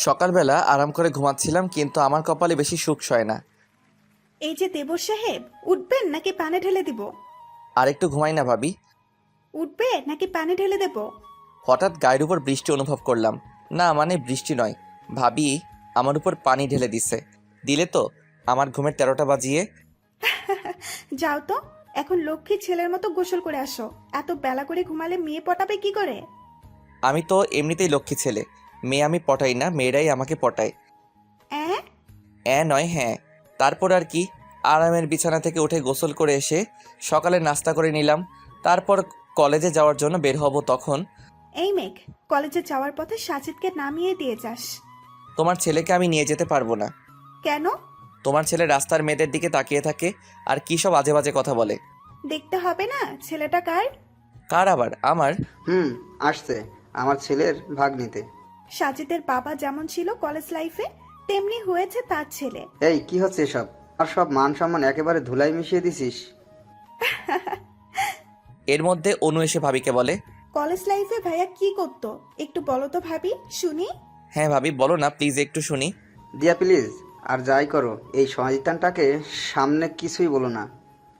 সকালবেলা আরাম করে ঘুমাচ্ছিলাম, কিন্তু আমার কপালে বেশি সুখ সয় না। এই যে দেবর সাহেব, উঠবেন নাকি পানি ঢেলে দিব? আর একটু ঘুমাই না ভাবি। উঠবে নাকি পানি ঢেলে দেব? হঠাৎ গায়ের উপর বৃষ্টি অনুভব করলাম। না মানে বৃষ্টি নয়, ভাবি আমার উপর পানি ঢেলে দিছে। দিলে তো আমার ঘুমের 13টা বাজিয়ে। যাও তো, এখন লক্ষ্মী ছেলের মতো গোসল করে আসো। এত বেলা করে ঘুমালে মেয়ে পটাবে কি করে? আমি তো এমনিতেই লক্ষ্মী ছেলে, মেয়ে আমি পটাই না, মেয়েরাই আমাকে পটায়। অ্যাঁ? নয় হ্যাঁ। তারপর আর কি, আরামের বিছানা থেকে উঠে গোসল করে এসে সকালে নাস্তা করে নিলাম। তারপর কলেজে যাওয়ার জন্য বের হব, তখন এই মেঘ, কলেজে যাওয়ার পথে সাজিদকে নামিয়ে দিয়ে যাস। তোমার ছেলেকে আমি নিয়ে যেতে পারবো না। কেন? তোমার ছেলে রাস্তার মেয়েদের দিকে তাকিয়ে থাকে আর কী সব আজে বাজে কথা বলে। দেখতে হবে না ছেলেটা কার? কার আবার? আমার। আসছে আমার ছেলের ভাগ নিতে। সাজিদের বাবা যেমন ছিল কলেজ লাইফে, তেমনি হয়েছে তার ছেলে। এই কি হচ্ছে এসব? আর সব মান সম্মান একেবারে ধুলাই মিশিয়ে দিছিস। এর মধ্যে অনু এসে ভাবিকে বলে, কলেজ লাইফে ভাইয়া কি করতো একটু বলো তো ভাবি, শুনি। হ্যাঁ ভাবি বলো না প্লিজ, একটু শুনি। দিয়া প্লিজ, আর যাই করো এই শয়তানটাকে সামনে কিছুই বলো না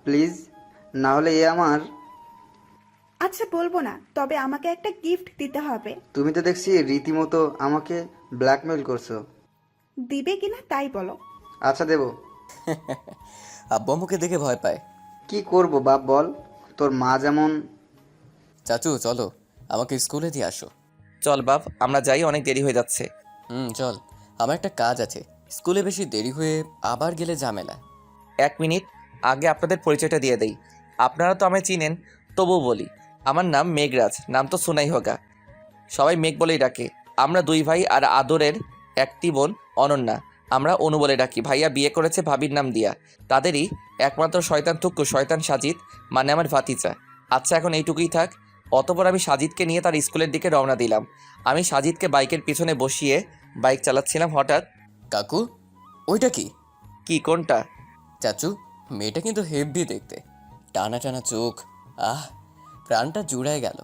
প্লিজ, না হলে এ আমার। আচ্ছা বলবো না, তবে আমাকে একটা গিফট দিতে হবে। তুমি তো দেখছি রীতিমতো আমাকে ব্ল্যাকমেল করছো। দিবে কিনা তাই বলো। আচ্ছা দেবো। আব্বু আম্মুকে দেখে ভয় পায়। কি করব বাপ বল, তোর মা যেমন। চাচু চলো, আমাকে স্কুলে দিয়ে আসো। চল বাপ, আমরা যাই, অনেক দেরি হয়ে যাচ্ছে। চল, আমার একটা কাজ আছে। স্কুলে বেশি দেরি হয়ে আবার গেলে ঝামেলা। 1 মিনিট, আগে আপনাদের পরিচয়টা দিয়ে দেই। আপনারা তো আমায় চিনেন, তবুও বলি, আমার নাম মেঘরাজ, নাম তো শোনাই হোগা। সবাই মেঘ বলেই ডাকে। আমরা দুই ভাই আর আদরের একটি বোন অনন্যা। আমরা অনু বলে ডাকি। ভাইয়া বিয়ে করেছে ভাবির নাম দিয়া। তাদেরই একমাত্র শয়তান থুক্কু শয়তান সাজিদ, মানে আমার ভাতিজা। আচ্ছা এখন এইটুকুই থাক। অতপর আমি সাজিদকে নিয়ে তার স্কুলের দিকে রওনা দিলাম। আমি সাজিদকে বাইকের পিছনে বসিয়ে বাইক চালাচ্ছিলাম, হঠাৎ। কাকু, ওইটা কি? কি কোনটা? চাচু, মেয়েটা কিন্তু হেব্বি দেখতে, টানা টানা চোখ। আহ, প্রাণটা জুড়ায় গেল।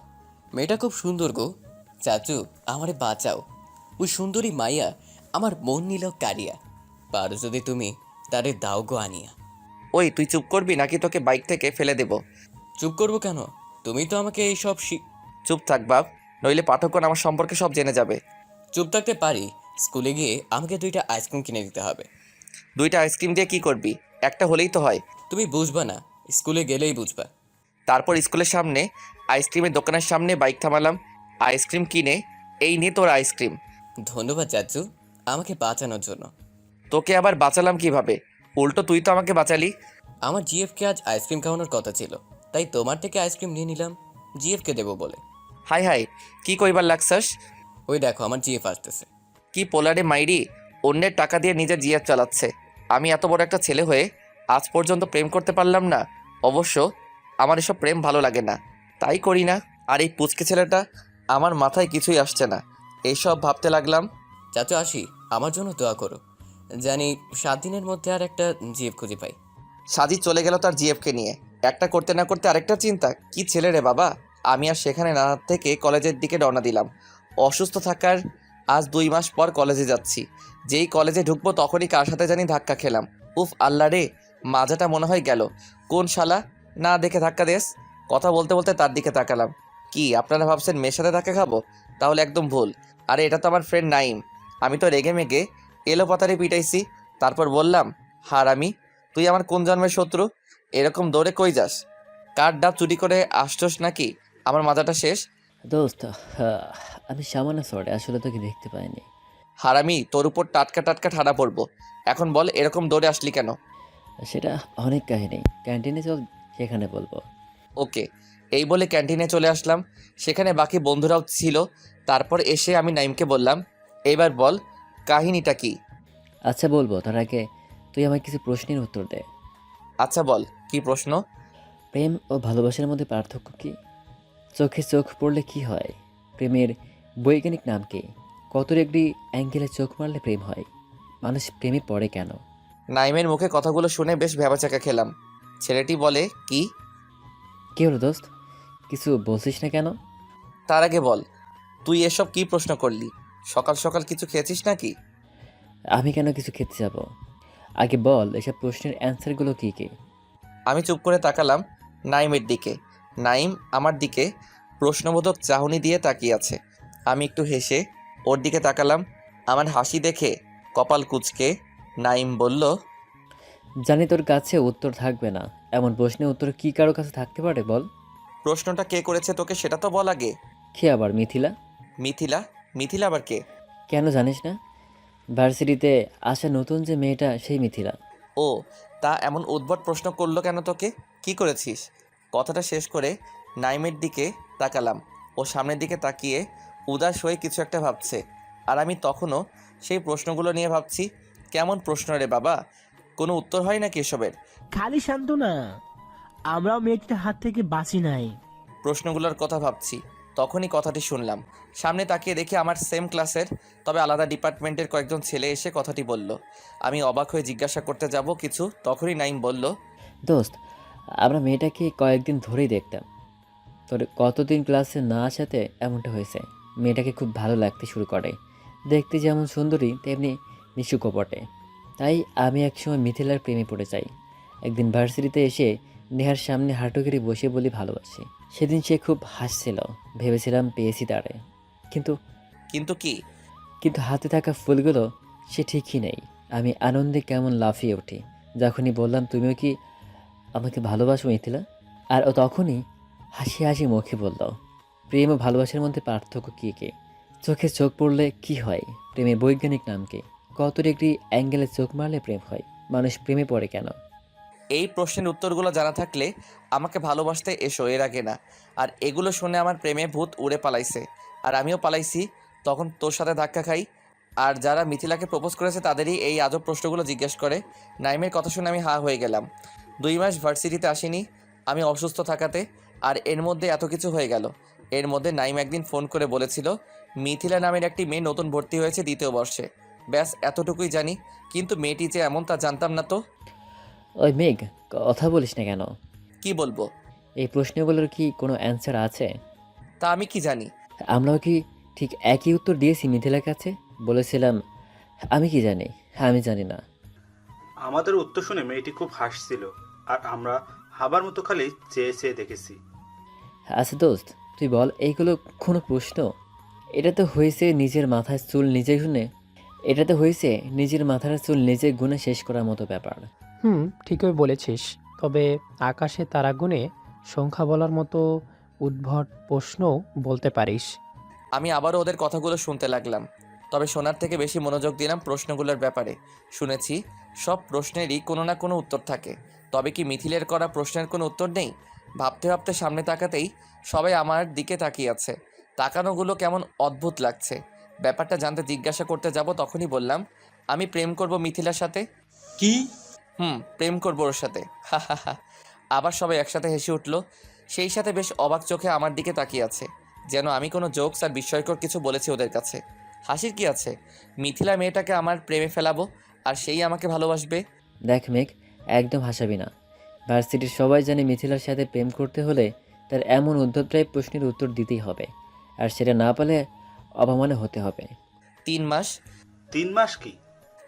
মেয়েটা খুব সুন্দর গো। চাচু, আমারে বাঁচাও। ওই সুন্দরী মাইয়া আমার মন নিল কারিয়া। পারো যদি তুমি তারে দাও গো আনিয়া। ওই তুই চুপ করবি নাকি তোকে বাইক থেকে ফেলে দেব? চুপ করবো কেন? তুমি তো আমাকে এই সব চুপ থাক বাপ, নইলে পাঠকগণ আমার সম্পর্কে সব জেনে যাবে। চুপ থাকতে পারি। স্কুলে গিয়ে আমাকে 2টা আইসক্রিম কিনে দিতে হবে। 2টা আইসক্রিম দিয়ে কি করবি? একটা হলেই তো হয়। তুমি বুঝবা না, স্কুলে গেলেই বুঝবা। তারপর স্কুলের সামনে আইসক্রিমের দোকানের সামনে বাইক থামালাম। আইসক্রিম কিনে, এই নে তোর আইসক্রিম। ধন্যবাদ চাচু, আমাকে বাঁচানোর জন্য। তোকে আবার বাঁচালাম কিভাবে? উল্টো তুই তো আমাকে বাঁচালি। আমার জিএফকে আজ আইসক্রিম খাওয়ানোর কথা ছিল, তাই তোমার থেকে আইসক্রিম নিয়ে নিলাম জিএফকে দেবো বলে। হাই হাই, কি কইবার লাগছাস? ওই দেখো আমার জিএফ আসতেছে। কি পোলারে মাইরি, অন্যের টাকা দিয়ে নিজের জিয়ার চালাচ্ছে। আমি এত বড় একটা ছেলে হয়ে আজ পর্যন্ত প্রেম করতে পারলাম না। অবশ্য আমার এসব প্রেম ভালো লাগে না, তাই করি না। আর এই পুচকে ছেলেটা, আমার মাথায় কিছুই আসছে না। এইসব ভাবতে লাগলাম। চাচু আসি, আমার জন্য দোয়া করো। জানি 7 দিনের মধ্যে আর একটা জিএফ খুঁজে পাই। সাজিদ চলে গেল তার জিএফকে নিয়ে। একটা করতে না করতে আরেকটা চিন্তা। কি ছেলে রে বাবা। আমি আর সেখানে না থেকে কলেজের দিকে রওনা দিলাম। অসুস্থ থাকার আজ 2 মাস পর কলেজে যাচ্ছি। যেই কলেজে ঢুকবো তখনই কার সাথে জানি ধাক্কা খেলাম। উফ আল্লাহ রে, মাজাটা মনে হয় গেল। কোন শালা না দেখে ধাক্কা দেস? কথা বলতে বলতে তার দিকে তাকালাম। কি আপনারা ভাবছেন মেয়ের সাথে ধাক্কা খাবো? তাহলে একদম ভুল। আরে এটা তো আমার ফ্রেন্ড নাইম। আমি তো রেগে মেগে এলো পাতারে পিটাইছি। তারপর বললাম, হারামি, তুই আমার কোন জন্মের শত্রু? এরকম দৌড়ে কই যাস? কার ডাব চুরি করে আসছস নাকি? আমার মাথাটা শেষ। দোস্ত, আহ, আমি সামান্য সরি, আসলে তোকে দেখতে পাইনি। হারামি, তোর উপর টাটকা টাটকা ঠাড়া পড়বো। এখন বল এরকম দৌড়ে আসলি কেন? সেটা অনেক কাহিনী, ক্যান্টিনে চল, সেখানে বলবো। ওকে। এই বলে ক্যান্টিনে চলে আসলাম। সেখানে বাকি বন্ধুরাও ছিল। তারপর এসে আমি নাইমকে বললাম, এইবার বল কাহিনীটা কি? আচ্ছা বলবো, তার আগে তুই আমায় কিছু প্রশ্নের উত্তর দে। আচ্ছা বল, কি প্রশ্ন? প্রেম ও ভালোবাসার মধ্যে পার্থক্য কি? চোখে চোখ পড়লে কি হয়? প্রেমের বৈজ্ঞানিক নাম কি? কত ডিগ্রি অ্যাঙ্গেলে চোখ মারলে প্রেম হয়? মানুষ প্রেমে পড়ে কেন? নাইমের মুখে কথাগুলো শুনে বেশ ভ্যাবাচাকা খেলাম। ছেলেটি বলে, কি? কি হলো দোস্ত, কিছু বলছিস না কেন? তার আগে বল, তুই এসব কি প্রশ্ন করলি? সকাল সকাল কিছু খেয়েছিস নাকি? আমি কেন কিছু খেতে যাব? আগে বল এসব প্রশ্নের অ্যান্সারগুলো কী কী? আমি চুপ করে তাকালাম নাইমের দিকে। নাইম আমার দিকে প্রশ্নবোধক চাহনি দিয়ে তাকিয়ে আছে। আমি একটু হেসে ওর দিকে তাকালাম। আমার হাসি দেখে কপাল কুঁচকে নাইম বলল, জানি তোর কাছে উত্তর থাকবে না। এমন প্রশ্নের উত্তর কি কারো কাছে থাকতে পারে বল? প্রশ্নটা কে করেছে তোকে সেটা তো বল আগে। কে আবার, মিথিলা? মিথিলা? মিথিলা আবার কে? কেন জানিস না? ভার্সিটিতে আসা নতুন যে মেয়েটা, সেই মিথিলা। ও, তা এমন উদ্ভট প্রশ্ন করলো কেন তোকে? কি করেছিস? কথাটা শেষ করে নাইমের দিকে তাকালাম। ও সামনের দিকে তাকিয়ে উদাস হয়ে কিছু একটা ভাবছে, আর আমি তখনও সেই প্রশ্নগুলো নিয়ে ভাবছি। কেমন প্রশ্ন রে বাবা, কোনো উত্তর হয় নাকি এসবের? খালি শান্ত না, আমরাও মেয়েটির হাত থেকে বাঁচি নাই। প্রশ্নগুলোর কথা ভাবছি, তখনই কথাটি শুনলাম। সামনে তাকিয়ে দেখি আমার সেম ক্লাসের তবে আলাদা ডিপার্টমেন্টের কয়েকজন ছেলে এসে কথাটি বলল। আমি অবাক হয়ে জিজ্ঞাসা করতে যাব কিছু, তখনই নাইম বলল, দোস্ত, আমরা মেয়েটাকে কয়েকদিন ধরেই দেখতাম। তোর কতদিন ক্লাসে না আসাতে এমনটা হয়েছে। মেয়েটাকে খুব ভালো লাগতে শুরু করে। দেখতে যেমন সুন্দরী তেমনি নিশুকপটে। তাই আমি একসময় মিথিলার প্রেমে পড়ে যাই। একদিন ভার্সিটিতে এসে নেহার সামনে হাঁটুগেড়ে বসে বলি ভালোবাসি। সেদিন সে খুব হাসছিল, ভেবেছিলাম পেয়েছি তারে। কিন্তু কিন্তু কি? কিন্তু হাতে থাকা ফুলগুলো সে ঠিকই নেই। আমি আনন্দে কেমন লাফিয়ে উঠি যখনই বললাম, তুমিও কি আমাকে ভালোবাসো মিথিলা? আর ও তখনই হাসি হাসি মুখে বলল, প্রেম ও ভালোবাসার মধ্যে পার্থক্য কী কী? চোখে চোখ পড়লে কি হয়? প্রেমের বৈজ্ঞানিক নাম কি? কত ডিগ্রি অ্যাঙ্গেলে চোখ মারলে প্রেম হয়? মানুষ প্রেমে পড়ে কেন? এই প্রশ্নের উত্তরগুলো জানা থাকলে আমাকে ভালোবাসতে এসো, এর আগে না। আর এগুলো শুনে আমার প্রেমে ভূত উড়ে পালাইছে, আর আমিও পালাইছি। তখন তোর সাথে ধাক্কা খাই, আর যারা মিথিলাকে প্রপোজ করেছে তাদেরই এই আজব প্রশ্নগুলো জিজ্ঞেস করে। নাইমের কথা শুনে আমি হা হয়ে গেলাম। 2 মাস ভার্সিটিতে আসিনি আমি অসুস্থ থাকাতে, আর এর মধ্যে এত কিছু হয়ে গেল। এর মধ্যে নাইম একদিন ফোন করে বলেছিল মিথিলা নামের একটি মেয়ে নতুন ভর্তি হয়েছে 2য় বর্ষে। ব্যাস এতটুকুই জানি, কিন্তু মেয়েটি যে এমন তা জানতাম না তো। ওই মেঘ, কথা বলিস না কেন? কি বলবো? এই প্রশ্নগুলোর কি কোনো অ্যান্সার আছে? তা আমি কি জানি? আমরাও কি ঠিক একই উত্তর দিয়েছি মিথিলার কাছে? বলেছিলাম আমি কি জানি, আমি জানি না। আমাদের উত্তর শুনে মেয়েটি খুব হাসছিল, আর আমরা হাবার মতো খালি চেয়ে চেয়ে দেখেছি। আচ্ছা দোস্ত, তুই বল, এইগুলো কোনো প্রশ্ন? এটা তো হয়েছে নিজের মাথার চুল নিজে গুনে এটা তো হয়েছে নিজের মাথার চুল নিজে গুনে শেষ করার মতো ব্যাপার। ঠিকই বলেছিস। তবে আকাশে তারা গুণে সংখ্যা বলার মতো উদ্ভট প্রশ্নও বলতে পারিস। আমি আবারও ওদের কথাগুলো শুনতে লাগলাম, তবে শোনার থেকে বেশি মনোযোগ দিলাম প্রশ্নগুলোর ব্যাপারে। শুনেছি সব প্রশ্নেরই কোনো না কোনো উত্তর থাকে, তবে কি মিথিলের করা প্রশ্নের কোনো উত্তর নেই? ভাবতে ভাবতে সামনে তাকাতেই সবাই আমার দিকে তাকিয়ে আছে। তাকানোগুলো কেমন অদ্ভুত লাগছে। ব্যাপারটা জানতে জিজ্ঞাসা করতে যাব, তখনই বললাম, আমি প্রেম করব মিথিলার সাথে। কি? প্রেম করবো ওর সাথে, হা হা হা। আবার সবাই একসাথে হেসে উঠল। সেই সাথে বেশ অবাক চোখে আমার দিকে তাকিয়ে আছে, যেন আমি কোনো জোকস আর বিস্ময়কর কিছু বলেছি ওদের কাছে। হাসির কি আছে? মিথিলা মেয়েটাকে আমার প্রেমে ফেলাবো, আর সেই আমাকে ভালোবাসবে। দেখ মেঘ, একদম হাসাবি না। ভার্সিটির সবাই জানে মিথিলার সাথে প্রেম করতে হলে তার এমন উদ্ধতপ্রায় প্রশ্নের উত্তর দিতেই হবে, আর সেটা না পেলে অপমানে হতে হবে। 3 মাস? 3 মাস কি?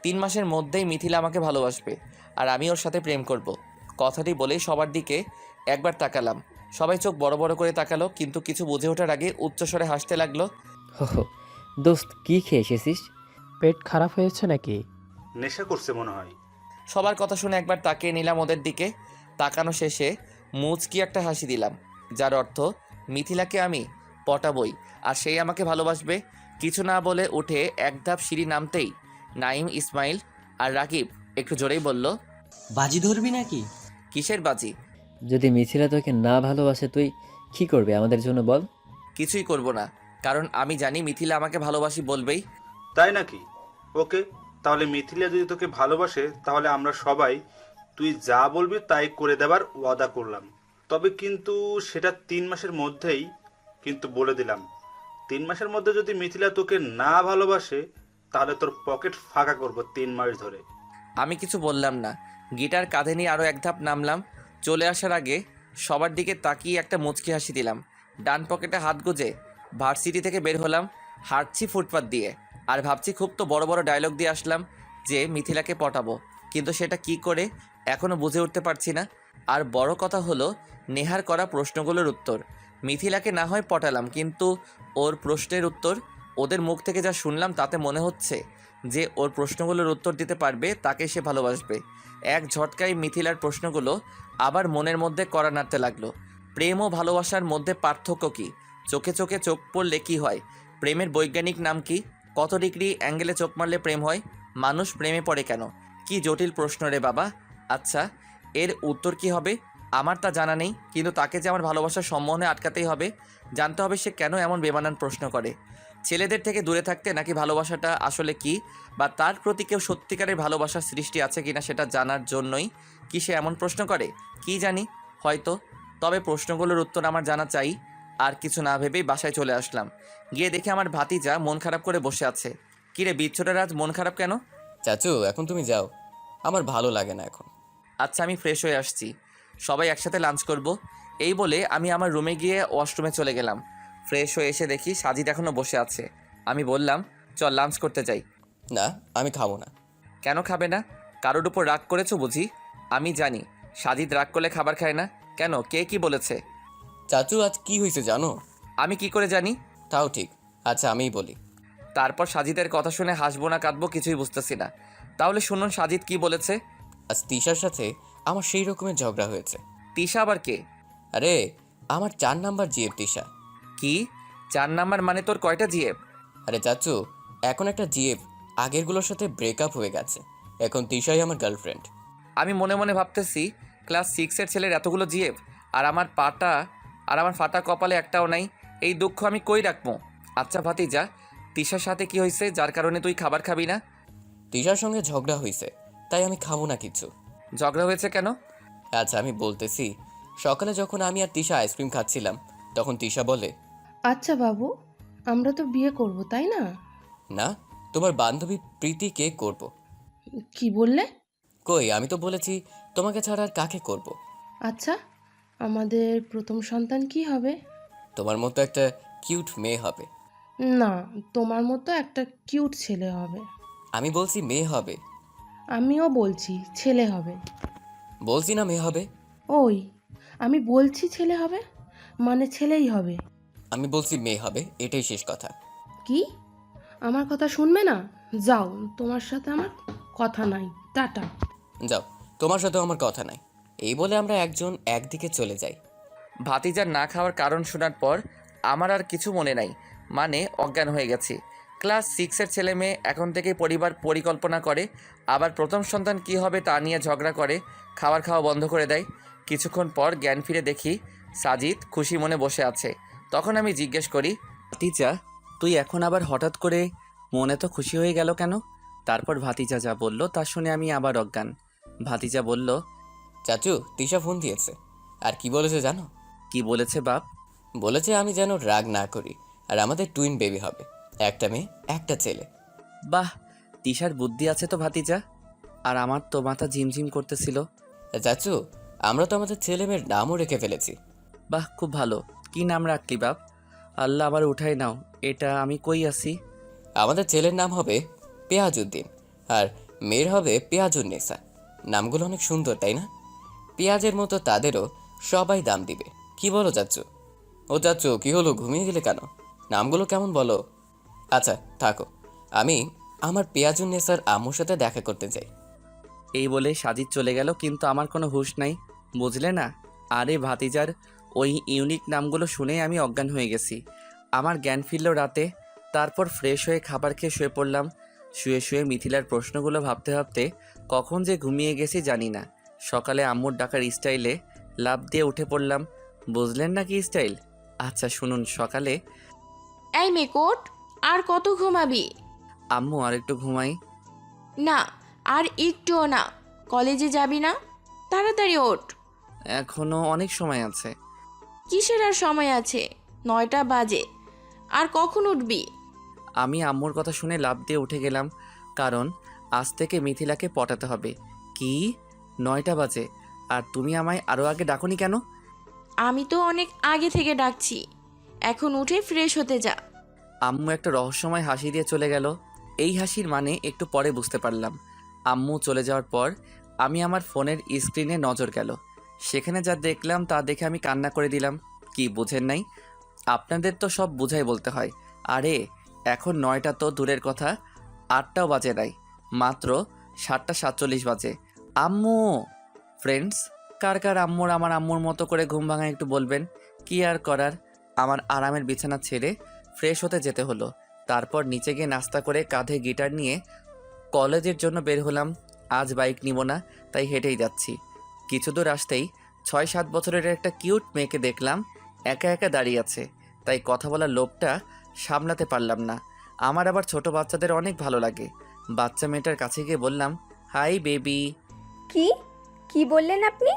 3 মাসের মধ্যেই মিথিলা আমাকে ভালোবাসবে, আর আমি ওর সাথে প্রেম করব। কথাটি বলেই সবার দিকে একবার তাকালাম। সবাই চোখ বড় বড় করে তাকালো, কিন্তু কিছু বুঝে ওঠার আগে উচ্চস্বরে হাসতে লাগলো। হো হো, দোস্ত কি খেয়ে এসেছিস? পেট খারাপ হয়েছে নাকি? নেশা করছে মনে হয়। সবার কথা শুনে একবার তাকিয়ে নিলাম ওদের দিকে। তাকানো শেষে মুচকি একটা হাসি দিলাম, যার অর্থ মিথিলাকে আমি পটাবই, আর সেই আমাকে ভালোবাসবে। কিছু না বলে উঠে এক ধাপ সিঁড়ি নামতেই নাইম, ইসমাইল আর রাকিব একটু জোরেই বলল, বাজি ধরবি নাকি? কিসের বাজি? যদি মিথিলা তোকে না ভালোবাসে তুই কি করবে আমাদের জন্য বল? কিছুই করব না, কারণ আমি জানি মিথিলা আমাকে ভালোবাসি বলবেই। তাই নাকি? ওকে, তাহলে মিথিলা যদি তোকে ভালোবাসে তাহলে আমরা সবাই তুই যা বলবি তাই করে দেবার ওয়াদা করলাম। তবে কিন্তু সেটা 3 মাসের মধ্যেই, কিন্তু বলে দিলাম 3 মাসের মধ্যে যদি মিথিলা তোকে না ভালোবাসে তাহলে তোর পকেট ফাঁকা করব 3 মাস ধরে। আমি কিছু বললাম না। গিটার কাঁধে নিয়ে আরও এক ধাপ নামলাম। চলে আসার আগে সবার দিকে তাকিয়ে একটা মুচকি হাসি দিলাম। ডান পকেটে হাত গুজে ভার্সিটি থেকে বের হলাম। হাঁটছি ফুটপাত দিয়ে আর ভাবছি খুব তো বড় বড় ডায়লগ দিয়ে আসলাম যে মিথিলাকে পটাবো, কিন্তু সেটা কি করে এখনও বুঝে উঠতে পারছি না। আর বড় কথা হলো নেহার করা প্রশ্নগুলোর উত্তর। মিথিলাকে না হয় পটালাম, কিন্তু ওর প্রশ্নের উত্তর ওদের মুখ থেকে যা শুনলাম তাতে মনে হচ্ছে যে ওর প্রশ্নগুলোর উত্তর দিতে পারবে তাকে সে ভালোবাসবে। এক ঝটকায় মিথিলার প্রশ্নগুলো আবার মনের মধ্যে কড়া নাড়তে লাগলো। প্রেম ও ভালোবাসার মধ্যে পার্থক্য কী? চোখে চোখে চোখ পড়লে কি হয়? প্রেমের বৈজ্ঞানিক নাম কি? কত ডিগ্রি অ্যাঙ্গেলে চোখ মারলে প্রেম হয়? মানুষ প্রেমে পড়ে কেন? কি জটিল প্রশ্ন রে বাবা। আচ্ছা, এর উত্তর কি হবে আমার তা জানা নেই, কিন্তু তাকে যে আমার ভালোবাসার সম্মোহনে আটকাতেই হবে। জানতে হবে সে কেন এমন বেমানান প্রশ্ন করে। ছেলেদের থেকে দূরে থাকতে নাকি ভালোবাসাটা আসলে কি, বা তার প্রতি কেউ সত্যিকারের ভালোবাসার সৃষ্টি আছে কিনা সেটা জানার জন্যই কি সে এমন প্রশ্ন করে? কি জানি, হয়তো। তবে প্রশ্নগুলোর উত্তর আমার জানা চাই। আর কিছু না ভেবেই বাসায় চলে আসলাম। গিয়ে দেখি আমার ভাতিজা মন খারাপ করে বসে আছে। কিরে বিচ্ছুটার আজ মন খারাপ কেন? চাচু এখন তুমি যাও, আমার ভালো লাগে না এখন। আচ্ছা, আমি ফ্রেশ হয়ে আসছি, সবাই একসাথে লাঞ্চ করব। এই বলে আমি আমার রুমে গিয়ে ওয়াশরুমে চলে গেলাম। ফ্রেশ হয়ে এসে দেখি সাজিদ এখনও বসে আছে। আমি বললাম, চল লাঞ্চ করতে যাই। না, আমি খাবো না। কেন খাবে না? কারোর উপর রাগ করেছো বুঝি? আমি জানি সাজিদ রাগ করলে খাবার খায় না। কেন, কে কি বলেছে? চাচু আজ কি হয়েছে জানো? আমি কি করে জানি? তাও ঠিক, আচ্ছা আমিই বলি। তারপর সাজিদের কথা শুনে হাসবো না কাঁদবো কিছুই বুঝতেছি না। তাহলে শুনুন সাজিদ কি বলেছে। আজ তিশার সাথে আমার সেই রকমের ঝগড়া হয়েছে। তিশা আবার কে? আরে আমার 4 নাম্বার জিএফ তিশা। কি 4 নাম্বার মানে তোর কয়টা জিএফ? আরে চাচু, এখন একটা জিএফ আগেরগুলোর সাথে ব্রেকআপ হয়ে গেছে, এখন তিশাই আমার গার্লফ্রেন্ড। আমি মনে মনে ভাবতেছি ক্লাস 6-এর ছেলের এতগুলো জিএফ, আর আমার ফাটা কপালে একটাও নাই। এই দুঃখ আমি কই রাখবো? আচ্ছা ভাতিজা, তিশার সাথে কি হয়েছে যার কারণে তুই খাবার খাবি না? তিশার সঙ্গে ঝগড়া হয়েছে, তাই আমি খাবো না কিছু। ঝগড়া হয়েছে কেন? আচ্ছা আমি বলতেছি। সকালে যখন আমি আর তিশা আইসক্রিম খাচ্ছিলাম, তখন তিশা বলে, আচ্ছা বাবু, আমরা তো বিয়ে করব তাই না? না, তোমার বান্ধবী প্রীতিকে করব। কি বললে? কই, আমি তো বলেছি তোমাকে ছাড়া আর কাকে করব। আচ্ছা, আমাদের প্রথম সন্তান কি হবে? তোমার মতো একটা কিউট মেয়ে হবে। না, তোমার মতো একটা কিউট ছেলে হবে। আমি বলছি মেয়ে হবে। আমিও বলছি ছেলে হবে। বলছি না মেয়ে হবে। ওই, আমি বলছি ছেলে হবে মানে ছেলেই হবে। আমি বলছি মেয়ে হবে, এটাই শেষ কথা। কি? আমার কথা শুনবে না? যাও, তোমার সাথে আমার কথা নাই, টাটা। যাও, তোমার সাথেও আমার কথা নাই। এই বলে আমরা একজন একদিকে চলে যাই। ভাতিজার না খাওয়ার কারণ শোনার পর আমার আর কিছু মনে নাই, মানে অজ্ঞান হয়ে গেছি। ক্লাস 6-এর ছেলে মেয়ে এখন থেকেই পরিবার পরিকল্পনা করে, আবার প্রথম সন্তান কি হবে তা নিয়ে ঝগড়া করে, খাওয়া বন্ধ করে দেয়। কিছুক্ষণ পর জ্ঞান ফিরে দেখি সাজিদ খুশি মনে বসে আছে। তখন আমি জিজ্ঞেস করি, ভাতিজা তুই এখন আবার হঠাৎ করে মনে তো খুশি হয়ে গেল কেন? তারপর ভাতিজা যা বলল তা শুনে আমি আবার অজ্ঞান। ভাতিজা বলল, চাচু তিশা ফোন দিয়েছে। আর কি বলেছে জানো? কি বলেছে বাপ? বলেছে আমি যেন রাগ না করি, আর আমাদের টুইন বেবি হবে, একটা মেয়ে একটা ছেলে। বাহ, তিশার বুদ্ধি আছে তো ভাতিজা। আর আমার তো মাথা ঝিমঝিম করতেছিল। চাচু আমরা তো আমাদের ছেলে মেয়ের নামও রেখে ফেলেছি। বাহ, খুব ভালো। কি নাম রাখলি বাপ? আল্লাহ আবার উঠাই নাও, এটা আমি কই আছি? আমাদের ছেলের নাম হবে পেঁয়াজউদ্দিন, আর মেয়ের হবে পেঁয়াজুন্নেসা। নামগুলো অনেক সুন্দর তাই না? পেঁয়াজের মতো তাদেরও সবাই দাম দিবে। কি বলো চাচু? ও চাচু কি হলো, ঘুমিয়ে গেলে কেন? নামগুলো কেমন বলো? আচ্ছা থাকো, আমি আমার পেঁয়াজুন্নেসার আম্মুর সাথে দেখা করতে চাই। এই বলে সাজিদ চলে গেল, কিন্তু আমার কোনো হুঁশ নাই, বুঝলে না? আরে ভাতিজার ওই ইউনিক নামগুলো শুনেই আমি অজ্ঞান হয়ে গেছি। আমার জ্ঞান ফিরল রাতে। তারপর ফ্রেশ হয়ে খাবার খেয়ে শুয়ে পড়লাম। শুয়ে শুয়ে মিথিলার প্রশ্নগুলো ভাবতে ভাবতে কখন যে ঘুমিয়ে গেছি জানি না। সকালে আম্মুর ডাকার স্টাইলে লাফ দিয়ে উঠে পড়লাম। বুঝলেন না কি স্টাইল? আচ্ছা শুনুন। সকালে, এই মেকোট, আর কত ঘুমাবি? আম্মু আর একটু ঘুমাই। না, আর একটুও না। কলেজে যাবি না? তাড়াতাড়ি ওঠ। এখনো অনেক সময় আছে। কিসের আর সময় আছে? 9টা বাজে। আর কখন উঠবি? আমি আম্মুর কথা শুনে লাফ দিয়ে উঠে গেলাম, কারণ আজ থেকে মিথিলাকে পটাতে হবে। কি 9টা বাজে? আর তুমি আমায় আরও আগে ডাকোনি কেন? আমি তো অনেক আগে থেকে ডাকছি। এখন উঠে ফ্রেশ হতে যা। আম্মু একটা রহস্যময় হাসি দিয়ে চলে গেল। এই হাসির মানে একটু পরে বুঝতে পারলাম। আম্মু চলে যাওয়ার পর আমি আমার ফোনের স্ক্রিনে নজর গেল। সেখানে যা দেখলাম তা দেখে আমি কান্না করে দিলাম। কি বুঝেন নাই? আপনাদের তো সব বুঝাই বলতে হয়। আরে এখন 9টা তো দূরের কথা, 8টাও বাজে নাই, মাত্র 7টা 47 বাজে। আম্মু! ফ্রেন্ডস, কার কার আম্মুর আমার আম্মুর মতো করে ঘুম ভাঙা একটু বলবেন। কি আর করার, আমার আরামের বিছানা ছেড়ে ফ্রেশ হতে যেতে হলো। তারপর নিচে গিয়ে নাস্তা করে কাঁধে গিটার নিয়ে কলেজের জন্য বের হলাম। আজ বাইক নিব না, তাই হেঁটেই যাচ্ছি। কিছু দূর আসতেই 6-7 বছরের একটা কিউট মেয়েকে দেখলাম একা একা দাঁড়িয়ে আছে। তাই কথা বলার লোভটা সামলাতে পারলাম না। আমার আবার ছোট বাচ্চাদের অনেক ভালো লাগে। বাচ্চা মেয়েটার কাছে গিয়ে বললাম, হাই বেবি। কি কি বললেন আপনি?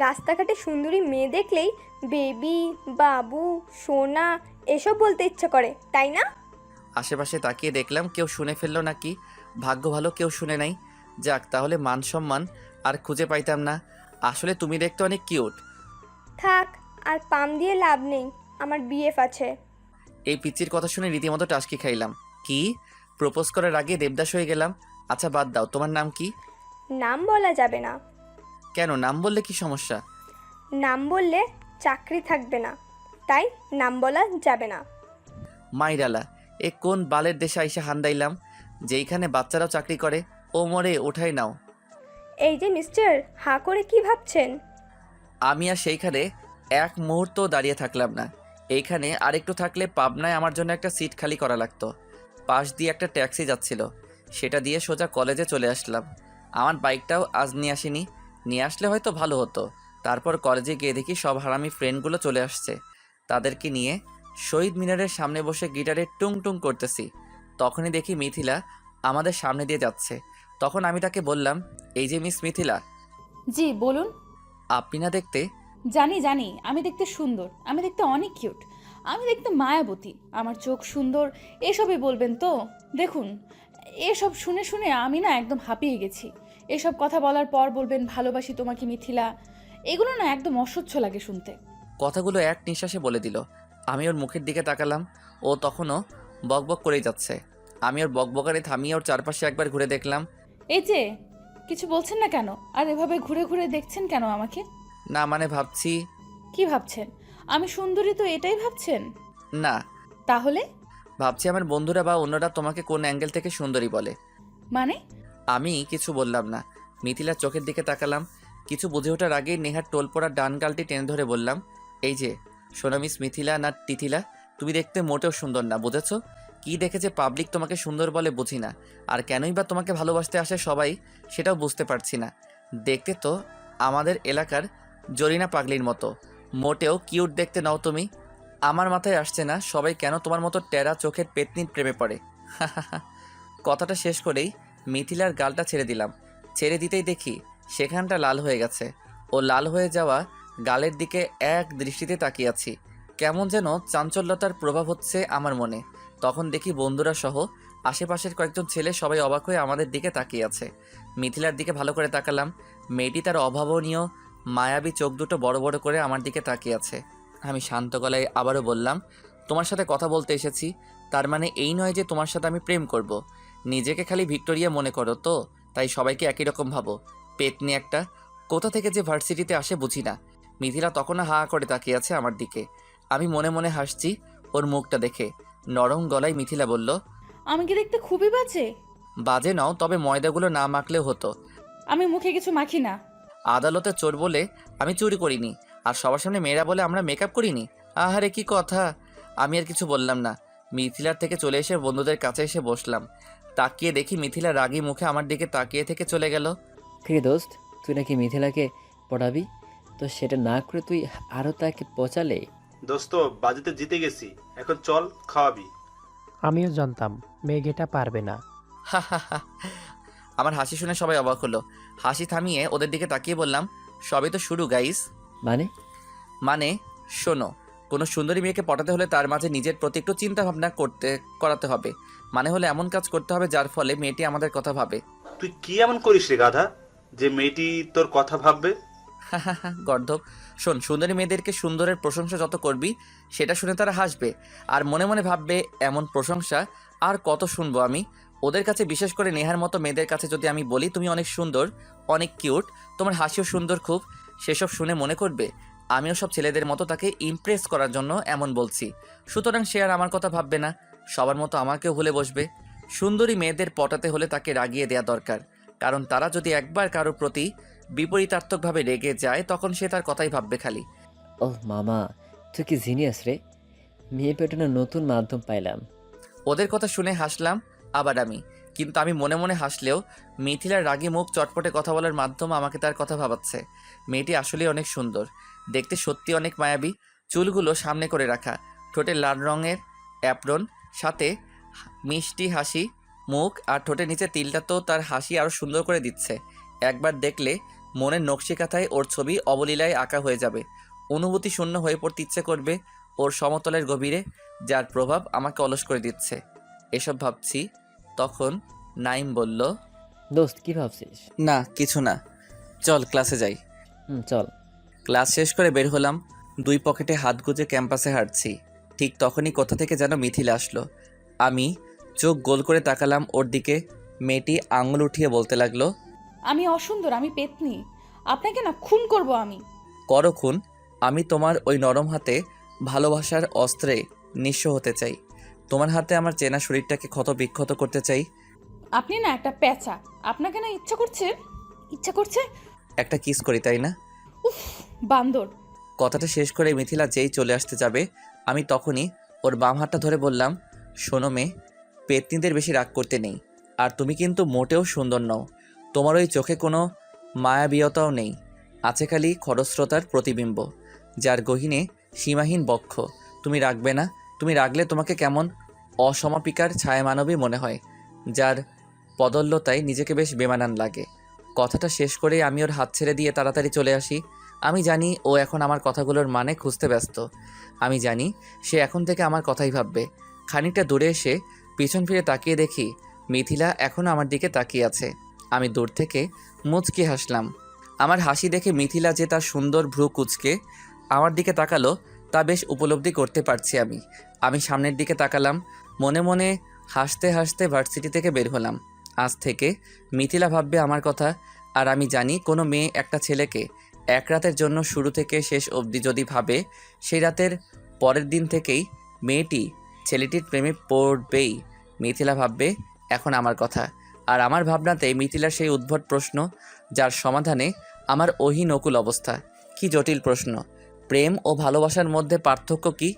রাস্তাঘাটে সুন্দরী মেয়ে দেখলেই বেবি, বাবু, সোনা এসব বলতে ইচ্ছা করে, তাই না? আশেপাশে তাকিয়ে দেখলাম কেউ শুনে ফেললো নাকি। ভাগ্য ভালো কেউ শুনে নাই। যাক, তাহলে মান সম্মান আর খুঁজে পাইতাম না। আসলে তুমি দেখতে অনেক কিউট। থাক, আর পাম দিয়ে লাভ নেই, আমার বিএফ আছে। এই পিচ্চির কথা শুনে রীতিমতো টাসকি খাইলাম। কি? প্রপোজ করার আগে দেবদাস হয়ে গেলাম। আচ্ছা বাদ দাও, তোমার নাম কি? নাম বলা যাবে না। কেন, নাম বললে কি সমস্যা? নাম বললে চাকরি থাকবে না, তাই নাম বলা যাবে না। মাইরালা, এ কোন বালের দেশে আইসা হান্দাইলাম, যেইখানে বাচ্চারাও চাকরি করে। ও মরে, ওঠাই নাও। এই যে মিস্টার, হাঁ করে কি ভাবছেন? আমি আর সেইখানে এক মুহূর্ত দাঁড়িয়ে থাকলাম না। এইখানে আরেকটু থাকলে পাবনায় আমার জন্য একটা সিট খালি করা লাগতো। পাশ দিয়ে একটা ট্যাক্সি যাচ্ছিল, সেটা দিয়ে সোজা কলেজে চলে আসলাম। আমার বাইকটাও আজ নিয়ে আসিনি, নিয়ে আসলে হয়তো ভালো হতো। তারপর কলেজে গিয়ে দেখি সব হারামি ফ্রেন্ডগুলো চলে আসছে। তাদেরকে নিয়ে শহীদ মিনারের সামনে বসে গিটারে টুং টুং করতেছি। তখনই দেখি মিথিলা আমাদের সামনে দিয়ে যাচ্ছে। তখন আমি তাকে বললাম, এই যে মিস মিথিলা। জি বলুন। আপনি না দেখতে? জানি জানি, আমি দেখতে সুন্দর, আমি দেখতে অনেক কিউট, আমি দেখতে মায়াবতী, আমার চোখ সুন্দর, এসবই বলবেন তো? দেখুন, এসব শুনে শুনে আমি না একদম হাঁপিয়ে গেছি। এসব কথা বলার পর বলবেন ভালোবাসি তোমাকে মিথিলা, এগুলো না একদম অসহ্য লাগে শুনতে। কথাগুলো এক নিঃশ্বাসে বলে দিল। আমি ওর মুখের দিকে তাকালাম, ও তখনও বকবক করেই যাচ্ছে। আমি ওর বকবকানি থামিয়ে ওর চারপাশে একবার ঘুরে দেখলাম। এই যে, কিছু বলছেন না কেন? আর এভাবে ঘুরে ঘুরে দেখছেন কেন আমাকে? না মানে ভাবছি। কি ভাবছেন? আমি সুন্দরী তো এটাই ভাবছেন? না, তাহলে? ভাবছি আমার বন্ধুরা বা অন্যরা তোমাকে কোন অ্যাঙ্গেল থেকে সুন্দরী বলে। মানে? আমি কিছু বললাম না। মিথিলার চোখের দিকে তাকালাম। কিছু বুঝে ওঠার আগেই নেহার টোল পড়া ডান গালটি টেনে ধরে বললাম, এই যে শোনো মিস মিথিলা না তিথিলা, তুমি দেখতে মোটেও সুন্দর না, বুঝেছো? কি দেখেছে পাবলিক তোমাকে সুন্দর বলে বুঝি না। আর কেনই বা তোমাকে ভালোবাসতে আসে সবাই, সেটাও বুঝতে পারছি না। দেখতে তো আমাদের এলাকার জরিনা পাগলির মতো, মোটেও কিউট দেখতে নাও তুমি। আমার মাথায় আসছে না সবাই কেন তোমার মতো টেরা চোখের পেতনির প্রেমে পড়ে। কথাটা শেষ করেই মিথিলার গালটা ছেড়ে দিলাম। ছেড়ে দিতেই দেখি সেখানটা লাল হয়ে গেছে। ও লাল হয়ে যাওয়া গালের দিকে এক দৃষ্টিতে তাকিয়ে আছি। কেমন যেন চাঞ্চল্যতার প্রভাব হচ্ছে আমার মনে। তখন দেখি বন্ধুরা সহ আশেপাশের কয়েকজন ছেলে সবাই অবাক হয়ে আমাদের দিকে তাকিয়ে আছে। মিথিলার দিকে ভালো করে তাকালাম। মেয়েটি তার অভাবনীয় মায়াবী চোখ দুটো বড় বড় করে আমার দিকে তাকিয়ে আছে। আমি শান্ত গলায় আবারও বললাম, তোমার সাথে কথা বলতে এসেছি, তার মানে এই নয় যে তোমার সাথে আমি প্রেম করব। নিজেকে খালি ভিক্টোরিয়া মনে করো তো, তাই সবাইকে একই রকম ভাবো। পেতনি একটা, কোথা থেকে যে ভার্সিটিতে আসে বুঝি না। মিথিলা তখনও হা করে তাকিয়ে আছে আমার দিকে। আমি মনে মনে হাসছি ওর মুখটা দেখে। নরম গলায় মিথিলা বলল, আমি কি দেখতে খুবই বাজে? বাজে নাও, তবে ময়দাগুলো না মাখলেও হতো। আমি মুখে কিছু মাখি না। আদালতে চোর বলে আমি চুরি করিনি, আর সবার সামনে মেয়েরা বলে আমরা মেকআপ করিনি। আহারে কি কথা। আমি আর কিছু বললাম না। মিথিলার থেকে চলে এসে বন্ধুদের কাছে এসে বসলাম। তাকিয়ে দেখি মিথিলা রাগী মুখে আমার দিকে তাকিয়ে থেকে চলে গেল। কিরে দোস্ত, তুই নাকি মিথিলাকে পড়াবি, তো সেটা না করে তুই আরও তাকে পচালে। দোস্ত, বাজিতে জিতে গেছি, এখন চল খাওয়াবি। আমিও জানতাম মেঘ এটা পারবে না। আমার হাসি শুনে সবাই অবাক হলো। হাসি থামিয়ে ওদের দিকে তাকিয়ে বললাম, সবই তো শুরু গাইস। মানে শোনো, কোনো সুন্দরী মেয়েকে পটাতে হলে তার মাঝে নিজের প্রতি একটু চিন্তা ভাবনা করাতে হবে। মানে হলে এমন কাজ করতে হবে যার ফলে মেয়েটি আমাদের কথা ভাবে। তুই কি এমন করিস রে গাধা, যে মেয়েটি তোর কথা ভাববে? গর্ধব। শোন, সুন্দরী মেয়েদেরকে সুন্দরের প্রশংসা যত করবি সেটা শুনে তারা হাসবে আর মনে মনে ভাববে এমন প্রশংসা আর কত শুনবো আমি। ওদের কাছে, বিশেষ করে নেহার মতো মেয়েদের কাছে যদি আমি বলি তুমি অনেক সুন্দর, অনেক কিউট, তোমার হাসিও সুন্দর খুব, সেসব শুনে মনে করবে আমিও সব ছেলেদের মতো তাকে ইমপ্রেস করার জন্য এমন বলছি। সুতরাং সে আর আমার কথা ভাববে না, সবার মতো আমাকেও ভুলে বসবে। সুন্দরী মেয়েদের পটাতে হলে তাকে রাগিয়ে দেওয়া দরকার, কারণ তারা যদি একবার কারোর প্রতি বিপরীতার্থকভাবে রেগে যায় তখন সে তার কথাই ভাববে খালি। ওহ মামা, তুই কি জিনিয়াস রে। মেয়ে পেটানোর নতুন মাধ্যম পাইলাম। ওদের কথা শুনে হাসলাম আবার আমি, কিন্তু আমি মনে মনে হাসলেও মিথিলার রাগী মুখ চটপটে কথা বলার মাধ্যম আমাকে তার কথা ভাবাচ্ছে। মেয়েটি আসলেই অনেক সুন্দর, দেখতে সত্যি অনেক মায়াবী। চুলগুলো সামনে করে রাখা, ঠোঁটে লাল রঙের অ্যাপ্রন, সাথে মিষ্টি হাসি মুখ, আর ঠোঁটের নিচে তিলটা তো তার হাসি আরও সুন্দর করে দিচ্ছে। একবার দেখলে মনের নকশিকাথায় ওর ছবি অবলীলায় আঁকা হয়ে যাবে। অনুভূতি শূন্য হয়ে পড়তে ইচ্ছে করবে ওর সমতলের গভীরে, যার প্রভাব আমাকে অলস করে দিচ্ছে। এসব ভাবছি তখন নাইম বলল, দোস্ত কি ভাবছিস? না কিছু না, চল ক্লাসে যাই। চল। ক্লাস শেষ করে বের হলাম, দুই পকেটে হাত গুজে ক্যাম্পাসে হাঁটছি। ঠিক তখনই কোথা থেকে যেন মিথিলা আসলো। আমি চোখ গোল করে তাকালাম ওর দিকে। মেয়েটি আঙুল উঠিয়ে বলতে লাগলো, আমি অসুন্দর, আমি পেতনি, আপনাকে না খুন করব আমি। করো খুন, আমি তোমার ওই নরম হাতে ভালোবাসার অস্ত্রে নিঃস্ব হতে চাই। তোমার হাতে আমার চেনা শরীরটাকে ক্ষত বিক্ষত করতে চাই। আপনি না একটা পেঁচা, আপনাকে না ইচ্ছা করছে একটা কিস করি, তাই না? উফ, বান্দর। কথাটা শেষ করে মিথিলা যেই চলে আসতে যাবে আমি তখনই ওর বাম হাতটা ধরে বললাম, শোনো মেয়ে, পেতনিদের বেশি রাগ করতে নেই, আর তুমি কিন্তু মোটেও সুন্দর নও। তোমার ওই চোখে কোনো মায়াবীয়তাও নেই, আছে খালি খরস্রোতার প্রতিবিম্ব, যার গহীনে সীমাহীন বক্ষ। তুমি রাখবে না, তুমি রাগলে তোমাকে কেমন অসমাপিকার ছায়ামানবী মনে হয়, যার পদল্যতায় নিজেকে বেশ বেমানান লাগে। কথাটা শেষ করে আমি ওর হাত ছেড়ে দিয়ে তাড়াতাড়ি চলে আসি। আমি জানি ও এখন আমার কথাগুলোর মানে খুঁজতে ব্যস্ত। আমি জানি সে এখন থেকে আমার কথাই ভাববে। খানিকটা দূরে এসে পিছন ফিরে তাকিয়ে দেখি মিথিলা এখনও আমার দিকে তাকিয়ে আছে। আমি দূর থেকে মুচকি হাসলাম। আমার হাসি দেখে মিথিলা যে তার সুন্দর ভ্রু কুচকে আমার দিকে তাকালো তা বেশ উপলব্ধি করতে পারছি আমি সামনের দিকে তাকালাম, মনে মনে হাসতে হাসতে ভার্সিটি থেকে বের হলাম। আজ থেকে মিথিলা ভাববে আমার কথা, আর আমি জানি কোনো মেয়ে একটা ছেলেকে এক রাতের জন্য শুরু থেকে শেষ অবধি যদি ভাবে, সেই রাতের পরের দিন থেকেই মেয়েটি ছেলেটির প্রেমে পড়বেই। মিথিলা ভাববে এখন আমার কথা, আর আমার ভাবনাতে মিথিলার সেই উদ্ভট প্রশ্ন, যার সমাধানে আমার অহিনকুল অবস্থা। কি জটিল প্রশ্ন! প্রেম ও ভালোবাসার মধ্যে পার্থক্য কি?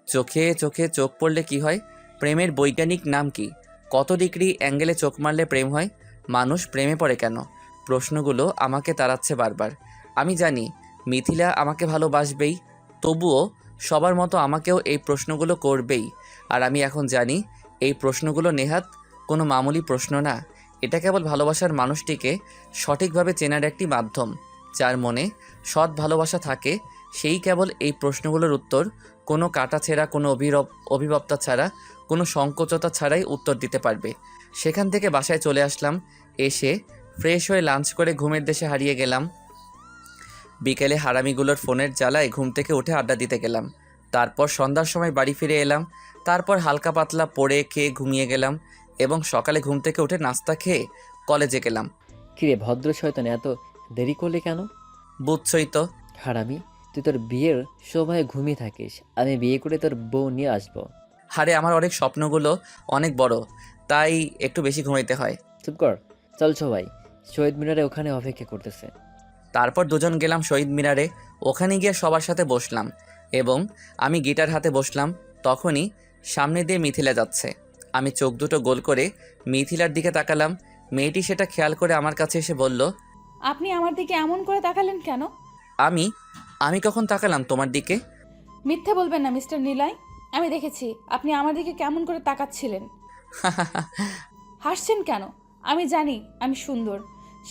চোখে চোখে চোখ পড়লে কি হয়? প্রেমের বৈজ্ঞানিক নাম কি? কত ডিগ্রি অ্যাঙ্গেলে চোখ মারলে প্রেম হয়? মানুষ প্রেমে পড়ে কেন? প্রশ্নগুলো আমাকে তাড়াচ্ছে বারবার। আমি জানি মিথিলা আমাকে ভালোবাসবেই, তবুও সবার মতো আমাকেও এই প্রশ্নগুলো করবেই। আর আমি এখন জানি এই প্রশ্নগুলো নেহাত কোনো মামুলি প্রশ্ন না, এটা কেবল ভালোবাসার মানুষটিকে সঠিকভাবে চেনার একটি মাধ্যম। যার মনে সৎ ভালোবাসা থাকে সেই কেবল এই প্রশ্নগুলোর উত্তর কোনো কাটাছেঁড়া, কোনো অভিভাবতা ছাড়া, কোনো সংকোচতা ছাড়াই উত্তর দিতে পারবে। সেখান থেকে বাসায় চলে আসলাম। এসে ফ্রেশ হয়ে লাঞ্চ করে ঘুমের দেশে হারিয়ে গেলাম। বিকেলে হারামিগুলোর ফোনের জ্বালায় ঘুম থেকে উঠে আড্ডা দিতে গেলাম। তারপর সন্ধ্যার সময় বাড়ি ফিরে এলাম। তারপর হালকা পাতলা পড়ে খেয়ে ঘুমিয়ে গেলাম এবং সকালে ঘুম থেকে উঠে নাস্তা খেয়ে কলেজে গেলাম। কিরে ভদ্র শয়তান, এত দেরি করলে কেন? বুঝছই তো। হারামি, তুই তোর বিয়ের সময় ঘুমিয়ে থাকিস, আমি বিয়ে করে তোর বউ নিয়ে আসবো। আরে আমার অনেক স্বপ্নগুলো অনেক বড়, তাই একটু বেশি ঘুমাইতে হয়। চুপ কর, চল সবাই শহীদ মিনারে, ওখানে অপেক্ষা করতেছে। তারপর দুজন গেলাম শহীদ মিনারে। ওখানে গিয়ে সবার সাথে বসলাম এবং আমি গিটার হাতে বসলাম। তখনই সামনে দিয়ে মিথিলা যাচ্ছে। আমি চোখ দুটো গোল করে মিথিলার দিকে তাকালাম। মেয়েটি সেটা খেয়াল করে আমার কাছে এসে বলল, আপনি আমার দিকে এমন করে তাকালেন কেন? আমি কখন তাকালাম তোমার দিকে? মিথ্যে বলবেন না মিস্টার নিলয়, আমি দেখেছি আপনি আমার দিকে কেমন করে তাকাচ্ছিলেন। হাসছেন কেন? আমি জানি আমি সুন্দর,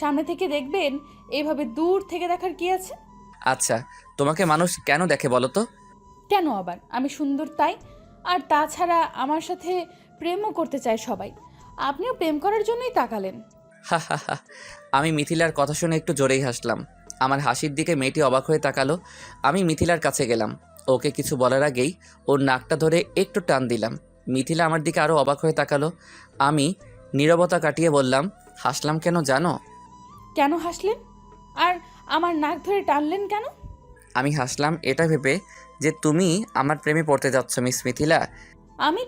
সামনে থেকে দেখবেন, এইভাবে দূর থেকে দেখার কি আছে? আচ্ছা, তোমাকে মানুষ কেন দেখে বলো তো? কেন আবার? আমি সুন্দর তাই। আর তাছাড়া আমার সাথে প্রেমও করতে চায় সবাই, আপনিও প্রেম করার জন্যই তাকালেন। আমি মিথিলার কথা শুনে একটু জোরেই হাসলাম। আমার হাসির দিকে মেয়েটি অবাক হয়ে তাকালো। আমি মিথিলার কাছে গেলাম। ওকে কিছু বলার আগেই ওর নাকটা ধরে একটু টান দিলাম। মিথিলা আমার দিকে আরও অবাক হয়ে তাকালো। আমি নীরবতা কাটিয়ে বললাম, হাসলাম কেন জানো? কেন হাসলেন? আর আমার নাক ধরে টানলেন কেন? আমি হাসলাম এটা ভেবে যে তুমি আমার প্রেমে পড়তে যাচ্ছ মিস মিথিলা। আমি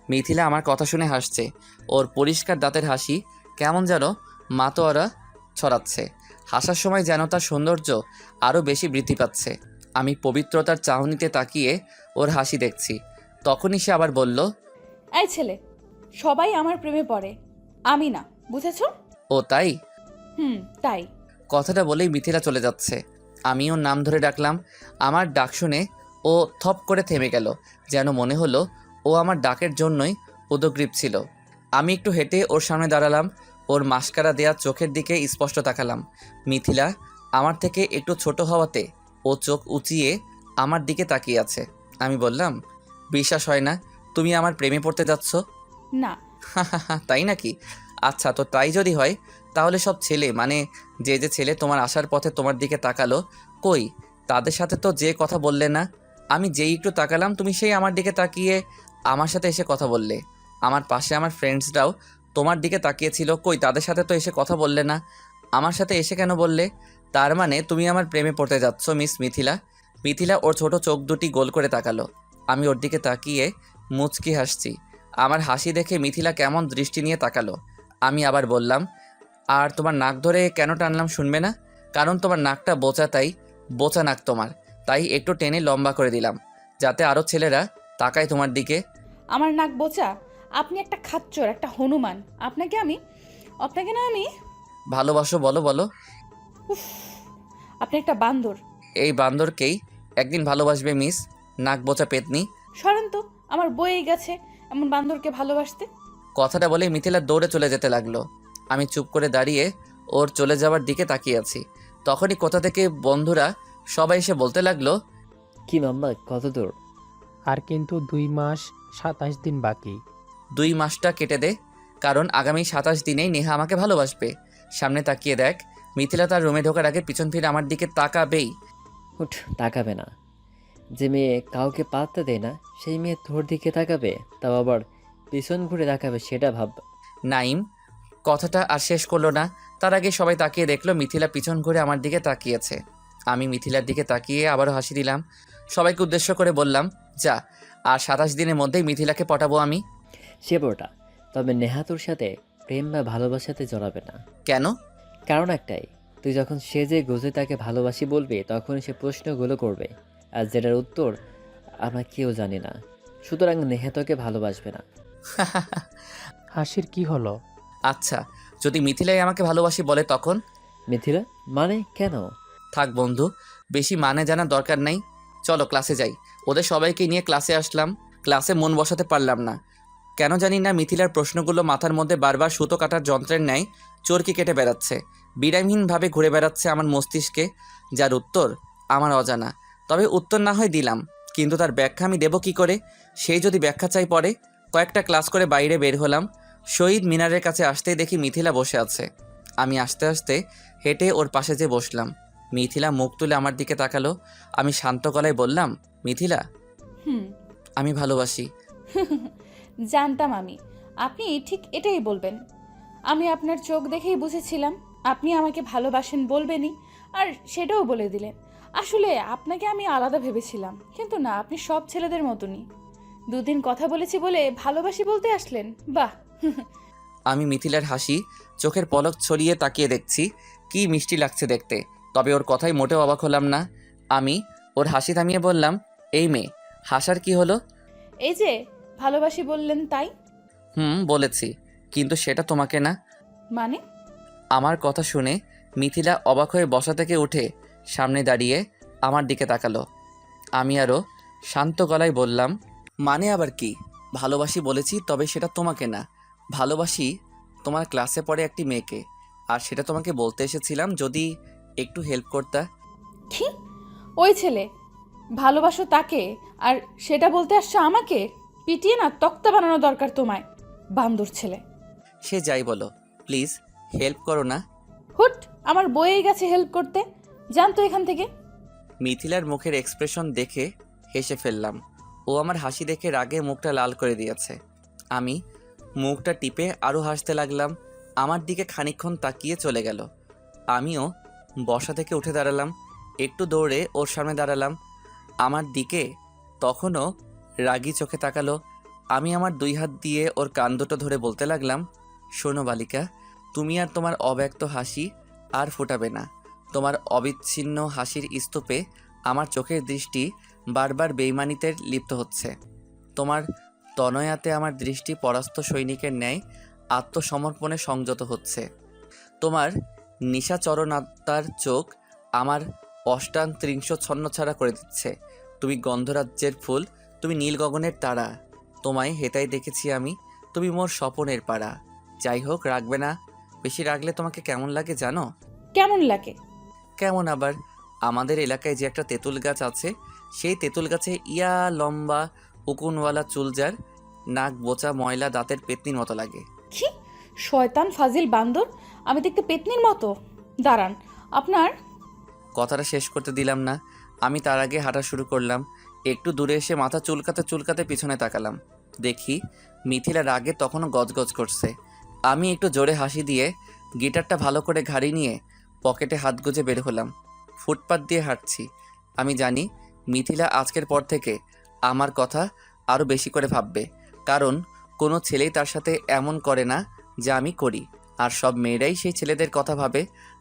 মিথিলা আমার কথা শুনে হাসছে। ওর পরিষ্কার দাঁতের হাসি কেমন যেন মাতোয়ারা ছড়াচ্ছে। হাসার সময় যেন তার সৌন্দর্য আরও বেশি বৃদ্ধি পাচ্ছে। আমি পবিত্রতার চাহনিতে তাকিয়ে ওর হাসি দেখছি। তখনই সে আবার বলল, এই ছেলে, সবাই আমার প্রেমে পড়ে, আমি না, বুঝেছো? ও তাই? তাই। কথাটা বলেই মিথিলা চলে যাচ্ছে। আমি ওর নাম ধরে ডাকলাম। আমার ডাক শুনে ও থপ করে থেমে গেল, যেন মনে হলো ও আমার ডাকের জন্যই উদগ্রীব ছিল। আমি একটু হেঁটে ওর সামনে দাঁড়ালাম। ওর মাস্কারা দেয়া চোখের দিকে স্পষ্ট তাকালাম। মিথিলা আমার থেকে একটু ছোট হওয়াতে ও চোখ উঁচিয়ে আমার দিকে তাকিয়ে আছে। আমি বললাম, বিশ্বাস হয় না তুমি আমার প্রেমে পড়তে যাচ্ছ? না। তাই নাকি? আচ্ছা, তো তাই যদি হয় তাহলে সব ছেলে, মানে যে যে ছেলে তোমার আসার পথে তোমার দিকে তাকালো, কই তাদের সাথে তো যে কথা বললে না? আমি যেই একটু তাকালাম তুমি সেই আমার দিকে তাকিয়ে আমার সাথে এসে কথা বললে। আমার পাশে আমার ফ্রেন্ডসরাও তোমার দিকে তাকিয়েছিল, কই তাদের সাথে তো এসে কথা বললে না? আমার সাথে এসে কেন বললে? তার মানে তুমি আমার প্রেমে পড়তে যাচ্ছ মিস মিথিলা। মিথিলা ওর ছোট চোখ দুটি গোল করে তাকালো। আমি ওর দিকে তাকিয়ে মুচকি হাসছি। আমার হাসি দেখে মিথিলা কেমন দৃষ্টি নিয়ে তাকালো। আমি আবার বললাম, আর তোমার নাক ধরে কেন টানলাম শুনবে না? কারণ তোমার নাকটা বোচা, তাই বোচা নাক তোমার, তাই একটু টেনে লম্বা করে দিলাম যাতে আরও ছেলেরা তাকায় তোমার দিকে। আমার নাক বোচা? আপনি একটা খাচ্চর, একটা হনুমান। আপনাকে না আমি ভালোবাসো? বলো বলো। উফ, আপনি একটা বান্দর। এই বান্দরকেই একদিন ভালোবাসবে মিস নাক বোচা পেতনি। সরেন তো, আমার বয়ে গেছে এমন বান্দরকে ভালোবাসতে। কথাটা বলে মিথিলা দৌড়ে চলে যেতে লাগলো। আমি চুপ করে দাঁড়িয়ে ওর চলে যাওয়ার দিকে তাকিয়ে আছি। তখনই কোথা থেকে বন্ধুরা সবাই এসে বলতে লাগলো, কি মাম্মা, কত দূর? আর কিন্তু 2 মাস 27 দিন বাকি। 2 মাসটা কেটে দে, কারণ আগামী 27 দিনেই নেহা আমাকে ভালোবাসবে। সামনে তাকিয়ে দেখ। মিথিলা তার রুমে ঢোকার আগে পিছন ফিরে আমার দিকে তাকাবেই। উঠ, তাকাবে না। যে মেয়ে কাউকে পাত্তা দেয় না সেই মেয়ে তোর দিকে তাকাবে, তাও আবার পিছন ঘুরে তাকাবে, সেটা ভাব। নাইম কথাটা আর শেষ করলো না, তার আগে সবাই তাকিয়ে দেখলো মিথিলা পিছন ঘুরে আমার দিকে তাকিয়েছে। আমি মিথিলার দিকে তাকিয়ে আবারও হাসি দিলাম। সবাইকে উদ্দেশ্য করে বললাম, যা, আর 27 দিনের মধ্যেই মিথিলাকে পটাবো আমি। সে বড়টা, তবে নেহা তোর সাথে প্রেম বা ভালোবাসাতে জড়াবে না। কেন? কারণ একটাই, তুই যখন সেজে গুজে তাকে ভালোবাসি বলবি তখন সে প্রশ্নগুলো করবে, আর যেটার উত্তর আমরা কেউ জানি না। সুতরাং নেহা তোকে ভালোবাসবে না। হাসির কি হলো? আচ্ছা, যদি মিথিলাই আমাকে ভালোবাসি বলে তখন? মিথিলা মানে কেন? থাক বন্ধু, বেশি মানে জানার দরকার নাই। চলো ক্লাসে যাই। ওদের সবাইকে নিয়ে ক্লাসে আসলাম। ক্লাসে মন বসাতে পারলাম না। কেন জানি না মিথিলার প্রশ্নগুলো মাথার মধ্যে বারবার সুতো কাটার যন্ত্রের ন্যায় চরকি কেটে বেড়াচ্ছে, বিরামহীনভাবে ঘুরে বেড়াচ্ছে আমার মস্তিষ্কে, যার উত্তর আমার অজানা। তবে উত্তর না হয় দিলাম, কিন্তু তার ব্যাখ্যা আমি দেবো কী করে? সেই যদি ব্যাখ্যা চাই পরে। কয়েকটা ক্লাস করে বাইরে বের হলাম। শহীদ মিনারের কাছে আসতেই দেখি মিথিলা বসে আছে। আমি আস্তে আস্তে হেঁটে ওর পাশে যেয়ে বসলাম। মিথিলা মুখ তুলে আমার দিকে তাকালো। আমি শান্ত গলায় বললাম, মিথিলা, আমি ভালোবাসি। জানতাম আপনি ঠিক এটাই বলবেন। আমি আপনার চোখ দেখেই বুঝেছিলাম আপনি আমাকে ভালোবাসেন বলবেনই, আর সেটাও বলে দিলেন। আসলে আপনাকে আমি আলাদা ভেবেছিলাম, কিন্তু না, আপনি সব ছেলেদের মতনই। 2 দিন কথা বলেছি বলে ভালোবাসি বলতে আসলেন, বাহ। আমি মিথিলার হাসি চোখের পলক ছড়িয়ে তাকিয়ে দেখছি, কি মিষ্টি লাগছে দেখতে। তবে ওর কথাই মোটেও অবাক হলাম না। আমি ওর হাসি থামিয়ে বললাম, এই মেয়ে, হাসার কি হলো? এই যে ভালোবাসি বললেন তাই। বলেছি, কিন্তু সেটা তোমাকে না। মানে? আমার কথা শুনে মিথিলা অবাক হয়ে বসা থেকে উঠে সামনে দাঁড়িয়ে আমার দিকে তাকালো। আমি আরও শান্ত গলায় বললাম, মানে আবার কি? ভালোবাসি বলেছি, তবে সেটা তোমাকে না। ভালোবাসি তোমার ক্লাসে পড়ে একটি মেয়েকে, আর সেটা তোমাকে বলতে এসেছিলাম যদি একটু হেল্প করতা। কি? ওই ছেলে ভালোবাসো তাকে, আর সেটা বলতে আসছো আমাকে? পিটিয়ে না তক্তা বানানো দরকার তোমায়, বান্দর ছেলে। সে যাই বলো, প্লিজ হেল্প করো না। হুট, আমার বইয়ে গেছে হেল্প করতে। যান তো এখান থেকে। মিথিলার মুখের এক্সপ্রেশন দেখে হেসে ফেললাম। ও আমার হাসি দেখে রাগে মুখটা লাল করে দিয়েছে। আমি মুখটা টিপে আরও হাসতে লাগলাম। আমার দিকে খানিকক্ষণ তাকিয়ে চলে গেল। আমিও বসা থেকে উঠে দাঁড়ালাম, একটু দৌড়ে ওর সামনে দাঁড়ালাম। আমার দিকে তখনও রাগী চোখে তাকালো। আমি আমার 2 হাত দিয়ে ওর কান দুটো ধরে বলতে লাগলাম, শোনো বালিকা, তুমি আর তোমার অব্যক্ত হাসি আর ফোটাবে না। তোমার অবিচ্ছিন্ন হাসির স্তূপে আমার চোখের দৃষ্টি বারবার বেইমানিতে লিপ্ত হচ্ছে। তোমার তনয়াতে আমার দৃষ্টি পরাস্ত সৈনিকের ন্যায় আত্মসমর্পণে সংযত হচ্ছে। তোমার নিশাচরণাত্মার চোখ আমার অষ্টাংত্রিংশ ছন্নছাড়া করে দিচ্ছে। তুমি গন্ধরাজ্যের ফুল, তুমি নীল গগনের তারা। তোমায় হেতাই দেখেছি আমি, তুমি মোর স্বপনের পাড়া। যাই হোক, রাখবে না। বেশি রাখলে তোমাকে কেমন লাগে জানো? কেমন লাগে? কেমন আবার, আমাদের এলাকায় যে একটা তেঁতুল গাছ আছে, সেই তেঁতুল গাছে ইয়া লম্বা উকুনওয়ালা চুল, যার নাক বোচা ময়লা দাঁতের পেতনির মতো লাগে। কি শয়তান ফাজিল বান্দর! আমি দেখতে পেতনির মতো? দাঁড়ান, আপনার কথাটা শেষ করতে দিলাম না। আমি তার আগে হাঁটা শুরু করলাম। একটু দূরে এসে মাথা চুলকাতে চুলকাতে পিছনে তাকালাম। দেখি মিথিলা রাগে তখনও গজগজ করছে। আমি একটু জোরে হাসি দিয়ে গিটারটা ভালো করে ঘাড়ি নিয়ে পকেটে হাত গুজে বের হলাম। ফুটপাত দিয়ে হাঁটছি। আমি জানি মিথিলা আজকের পর থেকে আমার কথা আরও বেশি করে ভাববে, কারণ কোনো ছেলেই তার সাথে এমন করে না যা আমি করি। আর সব মেয়েরাই সেই ছেলেদের কথা ভাবে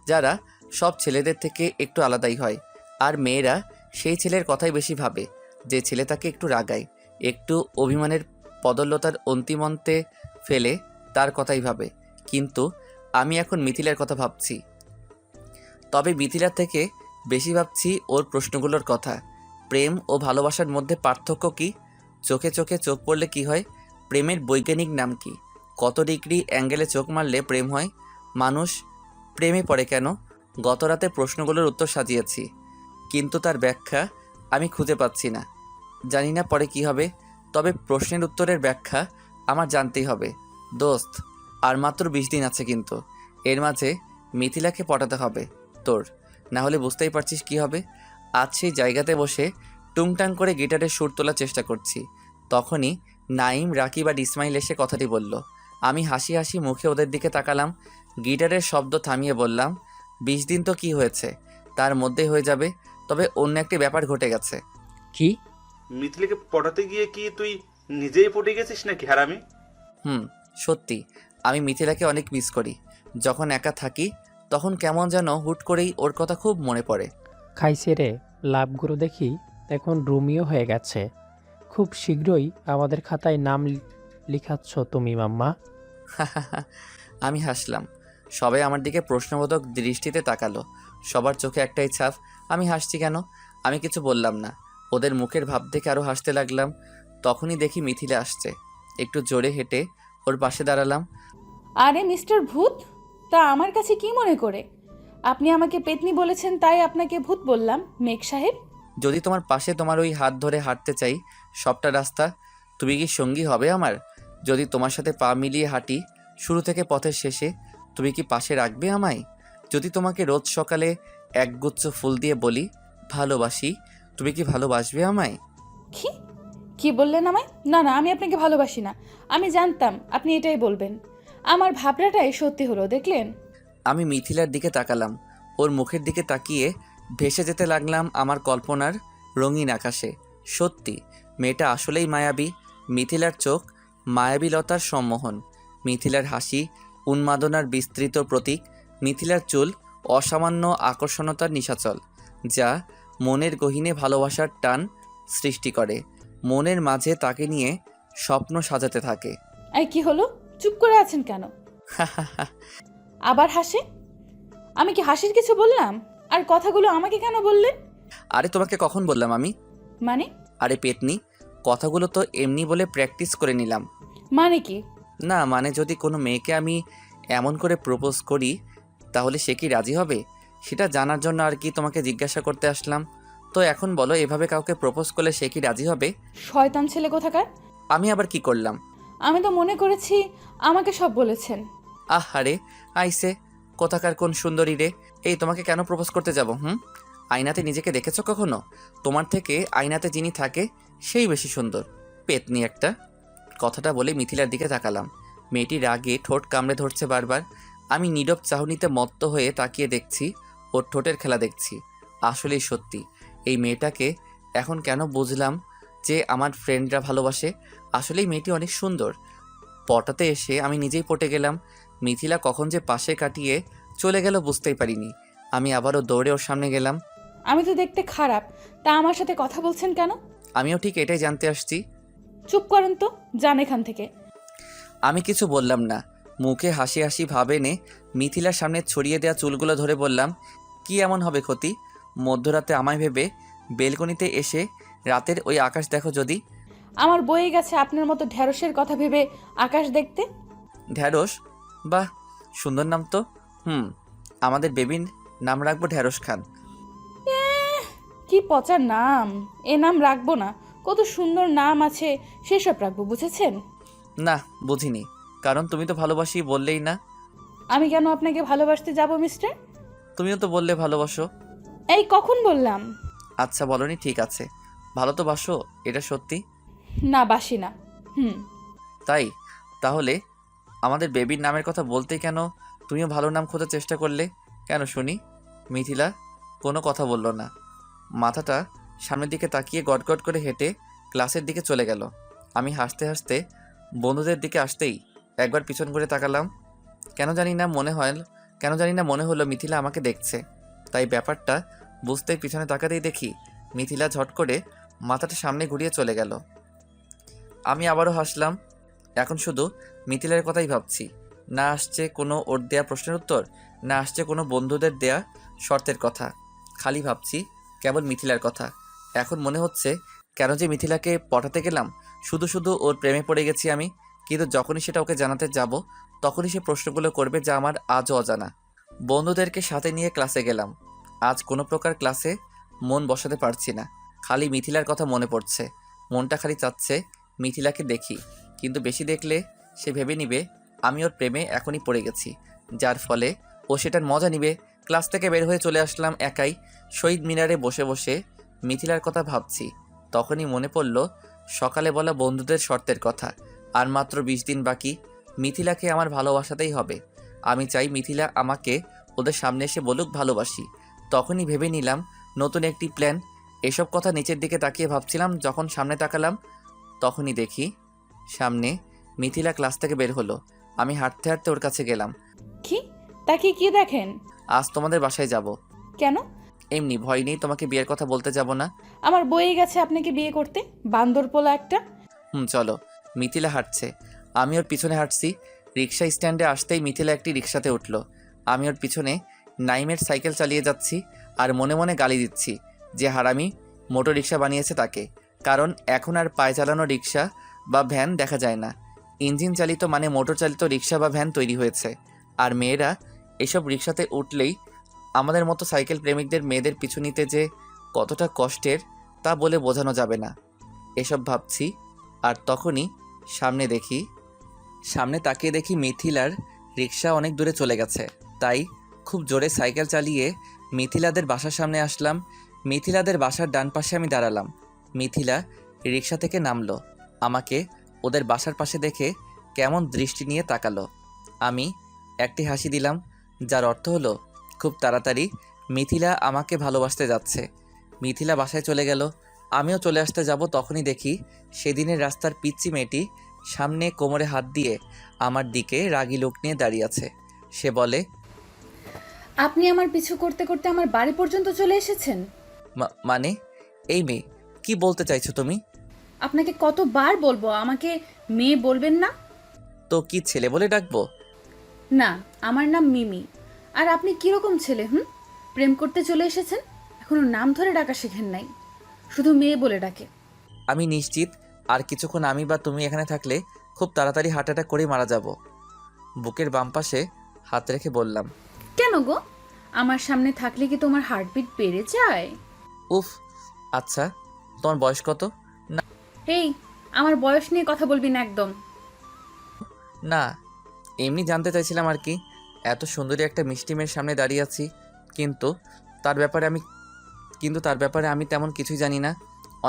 যারা সব ছেলেদের থেকে একটু আলাদাই হয়। আর মেয়েরা সেই ছেলের কথাই বেশি ভাবে যে ছেলে তাকে একটু রাগায়, একটু অভিমানের পদল্যতার অন্তিমন্তে ফেলে তার কথাই ভাবে। কিন্তু আমি এখন মিথিলার কথা ভাবছি। তবে মিথিলার থেকে বেশি ভাবছি ওর প্রশ্নগুলোর কথা। প্রেম ও ভালোবাসার মধ্যে পার্থক্য কি? চোখে চোখে চোখ পড়লে কি হয়? প্রেমের বৈজ্ঞানিক নাম কি? কত ডিগ্রি অ্যাঙ্গেলে চোখ মারলে প্রেম হয়? মানুষ প্রেমে পড়ে কেন? গত রাতে প্রশ্নগুলোর উত্তর সাজিয়েছি, কিন্তু তার ব্যাখ্যা আমি খুঁজে পাচ্ছি না। জানি না পরে কি হবে, তবে প্রশ্নের উত্তরের ব্যাখ্যা আমার জানতেই হবে। দোস্ত, আর মাত্র 20 দিন আছে, কিন্তু এর মাঝে মিথিলাকে পটাতে হবে তোর, না হলে বুঝতেই পারছিস কি হবে। আজ সেই জায়গাতে বসে টুংটাং করে গিটারের সুর তোলার চেষ্টা করছি। তখনই নাইম, রাকিব আর ইসমাইল এসে কথাটি বলল। আমি হাসি হাসি মুখে ওদের দিকে তাকালাম। গিটারের শব্দ থামিয়ে বললাম, 20 দিন তো কি হয়েছে, তার মধ্যেই হয়ে যাবে। তবে অন্য একটি ব্যাপার ঘটে গেছে। কি? মিথিলাকে পটাতে গিয়ে কি তুই নিজেই পটে গেছিস নাকি হারামি? সত্যি আমি মিথিলাকে অনেক মিস করি। যখন একা থাকি তখন কেমন যেন হুট করেই ওর কথা খুব মনে পড়ে। খাইছে রে, লাভগুলো দেখি এখন রোমিও হয়ে গেছে। খুব শীঘ্রই আমাদের খাতায় নাম লিখাচ্ছ তুমি মাম্মা। আমি হাসলাম। সবাই আমার দিকে প্রশ্নবোধক দৃষ্টিতে তাকালো। সবার চোখে একটাই ছাপ। আমি হাসছি কেন? আমি কিছু বললাম না। ওদের মুখের ভাব দেখে আরও হাসতে লাগলাম। তখনই দেখি মিথিলা আসছে। একটু জোরে হেঁটে ওর পাশে দাঁড়ালাম। আরে মিস্টার ভূত, তা আমার কাছে কি মনে করে? আপনি আমাকে পেতনি বলেছেন তাই আপনাকে ভূত বললাম মেঘ সাহেব। যদি তোমার পাশে তোমার ওই হাত ধরে হাঁটতে চাই সবটা রাস্তা, তুমি কি সঙ্গী হবে আমার? যদি তোমার সাথে পা মিলিয়ে হাঁটি শুরু থেকে পথের শেষে, তুমি কি পাশে রাখবে আমায়? যদি তোমাকে রোজ সকালে একগুচ্ছ ফুল দিয়ে বলি ভালোবাসি, তুমি কি ভালোবাসবে আমায়? কি কি বললেন আমায়? না না, আমি আপনাকে ভালোবাসি না। আমি জানতাম আপনি এটাই বলবেন। আমার ভাবনাটাই সত্যি হলো, দেখলেন? আমি মিথিলার দিকে তাকালাম। ওর মুখের দিকে তাকিয়ে ভেসে যেতে লাগলাম আমার কল্পনার রঙিন আকাশে। সত্যি মেয়েটা আসলেই মায়াবী। মিথিলার চোখ মায়াবীলতার সম্মোহন, মিথিলার হাসি উন্মাদনার বিস্তৃত প্রতীক, মিথিলার চুল অসামান্য আকর্ষণতার নিশাচল, যা মনের গহীনে ভালোবাসার টান সৃষ্টি করে, মনের মাঝে তাকে নিয়ে স্বপ্ন সাজাতে থাকে। এই কি হলো, চুপ করে আছেন কেন? আবার হাসে? আমি কি হাসির কিছু বললাম? আর কথাগুলো আমাকে কেন বললেন? আরে তোমাকে কখন বললাম আমি? মানে? আরে পেতনি, কথাগুলো তো এমনি বলে প্র্যাকটিস করে নিলাম। মানে কি? না মানে, যদি কোনো মেয়েকে আমি এমন করে প্রপোজ করি তাহলে সে কি রাজি হবে সেটা জানার জন্য আর কি তোমাকে জিজ্ঞাসা করতে আসলাম। তো এখন বলো, এভাবে কাউকে প্রপোজ করলে সে কি রাজি হবে? শয়তান ছেলে কোথাকার! আমি আবার কি করলাম? আমি তো মনে করেছি আমাকে সব বলেছেন। আহারে আইসে, কোথাকার কোন সুন্দরী রে? এই তোমাকে কেন প্রপোজ করতে যাব? আয়নাতে নিজেকে দেখেছো কখনো? তোমার থেকে আয়নাতে যিনি থাকে সেই বেশি সুন্দর। পেতনি একটা। কথাটা বলে মিথিলার দিকে তাকালাম। মেয়েটি রাগে ঠোঁট কামড়ে ধরছে বারবার। আমি নীরব চাহনিতে মত্ত হয়ে তাকিয়ে দেখছি, ওর ঠোঁটের খেলা দেখছি। আসলেই সত্যি এই মেয়েটাকে এখন কেন বুঝলাম যে আমার ফ্রেন্ডরা ভালোবাসে। আসলেই মেয়েটি অনেক সুন্দর। পটাতে এসে আমি নিজেই পটে গেলাম। মিথিলা কখন যে পাশে কাটিয়ে চলে গেল বুঝতেই পারিনি। আমি আবারও দৌড়ে ওর সামনে গেলাম। আমি তো দেখতে খারাপ, তা আমার সাথে কথা বলছেন কেন? আমিও ঠিক এটাই জানতে আসছি। চুপ করেন তো, যান এখান থেকে। আমি কিছু বললাম না। মুখে হাসি হাসি ভাব এনে মিথিলার সামনে ছড়িয়ে দেওয়া চুলগুলো ধরে বললাম, কি এমন হবে ক্ষতি? মধ্যরাতে আমায় ভেবে বেলকনিতে এসে রাতের ওই আকাশ দেখো যদি। আমার বয়ে গেছে আপনার মতো ঢ্যাঁড়সের কথা ভেবে আকাশ দেখতে। ঢ্যাঁড়স? বাহ, সুন্দর নাম তো। আমাদের বেবির নাম রাখবো ঢ্যাঁড়স খান। কি পচার নাম! এ নাম রাখবো না, কত সুন্দর নাম আছে সেসব রাখবো, বুঝেছেন? না, বুঝিনি। কারণ তুমি তো ভালোবাসি বললেই না। আমি কেন আপনাকে ভালোবাসতে যাব মিস্টার? তুমিও তো বললে ভালোবাসো। এই কখন বললাম? আচ্ছা বলনি, ঠিক আছে। ভালো তো বাসো, এটা সত্যি? না, বাসি না। তাই? তাহলে আমাদের বেবির নামের কথা বলতেই কেন তুমিও ভালো নাম খোঁজার চেষ্টা করলে কেন শুনি? মিথিলা কোনো কথা বলল না। মাথাটা সামনের দিকে তাকিয়ে গটগট করে হেঁটে ক্লাসের দিকে চলে গেল। আমি হাসতে হাসতে বন্ধুদের দিকে আসতেই একবার পিছন করে তাকালাম। কেন জানি না মনে হলো মিথিলা আমাকে দেখছে। তাই ব্যাপারটা বুঝতে পিছনে তাকাতেই দেখি মিথিলা ঝট করে মাথাটা সামনে ঘুরিয়ে চলে গেল। আমি আবারও হাসলাম। এখন শুধু মিথিলার কথাই ভাবছি। না আসছে কোনো ওর দেয়া প্রশ্নের উত্তর, না আসছে কোনো বন্ধুদের দেয়া শর্তের কথা। খালি ভাবছি কেবল মিথিলার কথা। এখন মনে হচ্ছে কেন যে মিথিলাকে পটাতে গেলাম, শুধু শুধু ওর প্রেমে পড়ে গেছি আমি। কিন্তু যখনই সেটা ওকে জানাতে যাব তখনই সে প্রশ্নগুলো করবে যা আমার আজও অজানা। বন্ধুদেরকে সাথে নিয়ে ক্লাসে গেলাম। আজ কোনো প্রকার ক্লাসে মন বসাতে পারছি না। খালি মিথিলার কথা মনে পড়ছে। মনটা খালি চাচ্ছে মিথিলাকে দেখি, কিন্তু বেশি দেখলে সে ভেবে নিবে আমি ওর প্রেমে এখনই পড়ে গেছি, যার ফলে ও সেটার মজা নিবে। ক্লাস থেকে বের হয়ে চলে আসলাম একাই। শহীদ মিনারে বসে বসে মিথিলার কথা ভাবছি। তখনই মনে পড়ল সকালে বলা বন্ধুদের শর্তের কথা। আর মাত্র 20 দিন বাকি। মিথিলাকে আমার ভালোবাসাতেই হবে। আমি চাই মিথিলা আমাকে ওদের সামনে এসে বলুক ভালোবাসি। তখনই ভেবে নিলাম নতুন একটি প্ল্যান। এসব কথা নিচের দিকে তাকিয়ে ভাবছিলাম, যখন সামনে তাকালাম তখনই দেখি সামনে মিথিলা ক্লাস থেকে বের হলো। আমি হাঁটতে হাঁটতে ওর কাছে গেলাম। কি? তাকে কি দেখেন? আজ তোমাদের বাসায় যাব। কেন? এমনি, ভয় নেই, তোমাকে বিয়ের কথা বলতে যাব না। আমার বয়ে গেছে আপনাকে বিয়ে করতে, বান্দর পোলা একটা। চলো। মিথিলা হাঁটছে, আমি ওর পিছনে হাঁটছি। রিক্সা স্ট্যান্ডে আসতেই মিথিলা একটি রিক্সাতে উঠলো। আমি ওর পিছনে নাইমের সাইকেল চালিয়ে যাচ্ছি আর মনে মনে গালি দিচ্ছি যে হারামি মোটর রিক্সা বানিয়েছে তাকে। কারণ এখন আর পায়ে চালানো রিক্সা বা ভ্যান দেখা যায় না। ইঞ্জিন চালিত মানে মোটর চালিত রিক্সা বা ভ্যান তৈরি হয়েছে। আর মেয়েরা এসব রিক্সাতে উঠলেই আমাদের মতো সাইকেল প্রেমিকদের মেয়েদের পিছু নিতে যে কতটা কষ্টের তা বলে বোঝানো যাবে না। এসব ভাবছি আর তখনই সামনে তাকিয়ে দেখি মিথিলার রিক্সা অনেক দূরে চলে গেছে। তাই খুব জোরে সাইকেল চালিয়ে মিথিলাদের বাসার সামনে আসলাম। মিথিলাদের বাসার ডান পাশে আমি দাঁড়ালাম। মিথিলা রিক্সা থেকে নামলো। আমাকে ওদের বাসার পাশে দেখে কেমন দৃষ্টি নিয়ে তাকালো। আমি একটি হাসি দিলাম, যার অর্থ হলো খুব তাড়াতাড়ি মিথিলা আমাকে ভালোবাসতে যাচ্ছে। মিথিলা বাসায় চলে গেল, আমিও চলে আসতে যাব। তখনই দেখি সেদিনের রাস্তার পিচ্চি মেয়েটি সামনে কোমরে হাত দিয়ে আমার দিকে রাগী লোক নিয়ে দাঁড়িয়ে আছে। সে বলে, আপনি আমার পিছু করতে করতে আমার বাড়ি পর্যন্ত চলে এসেছেন? মানে? এই মেয়ে, কি বলতে চাইছো তুমি? আপনাকে কতবার বলবো আমাকে মেয়ে বলবেন না? তো কি ছেলে বলে ডাকবো? না, আমার নাম মিমি। আর আপনি কিরকম ছেলে? প্রেম করতে চলে এসেছেন, এখনো নাম ধরে ডাকা শেখেন নাই, শুধু মেয়ে বলে ডাকে। আমি নিশ্চিত আর কিছুক্ষণ আমি বা তুমি এখানে থাকলে খুব তাড়াতাড়ি হার্ট অ্যাটাক করে মারা যাব। বুকের বাম পাশে হাত রেখে বললাম। কেন গো? আমার সামনে থাকলে কি তোমার হার্টবিট বেড়ে যায়? উফ, আচ্ছা তোমার বয়স কত? না। এই, আমার বয়স নিয়ে কথা বলবি না একদম। না, এমনি জানতে চাইছিলাম আর কি। এত সুন্দরী একটা মিষ্টি মেয়ের সামনে দাঁড়িয়ে আছি, কিন্তু তার ব্যাপারে আমি তেমন কিছুই জানি না।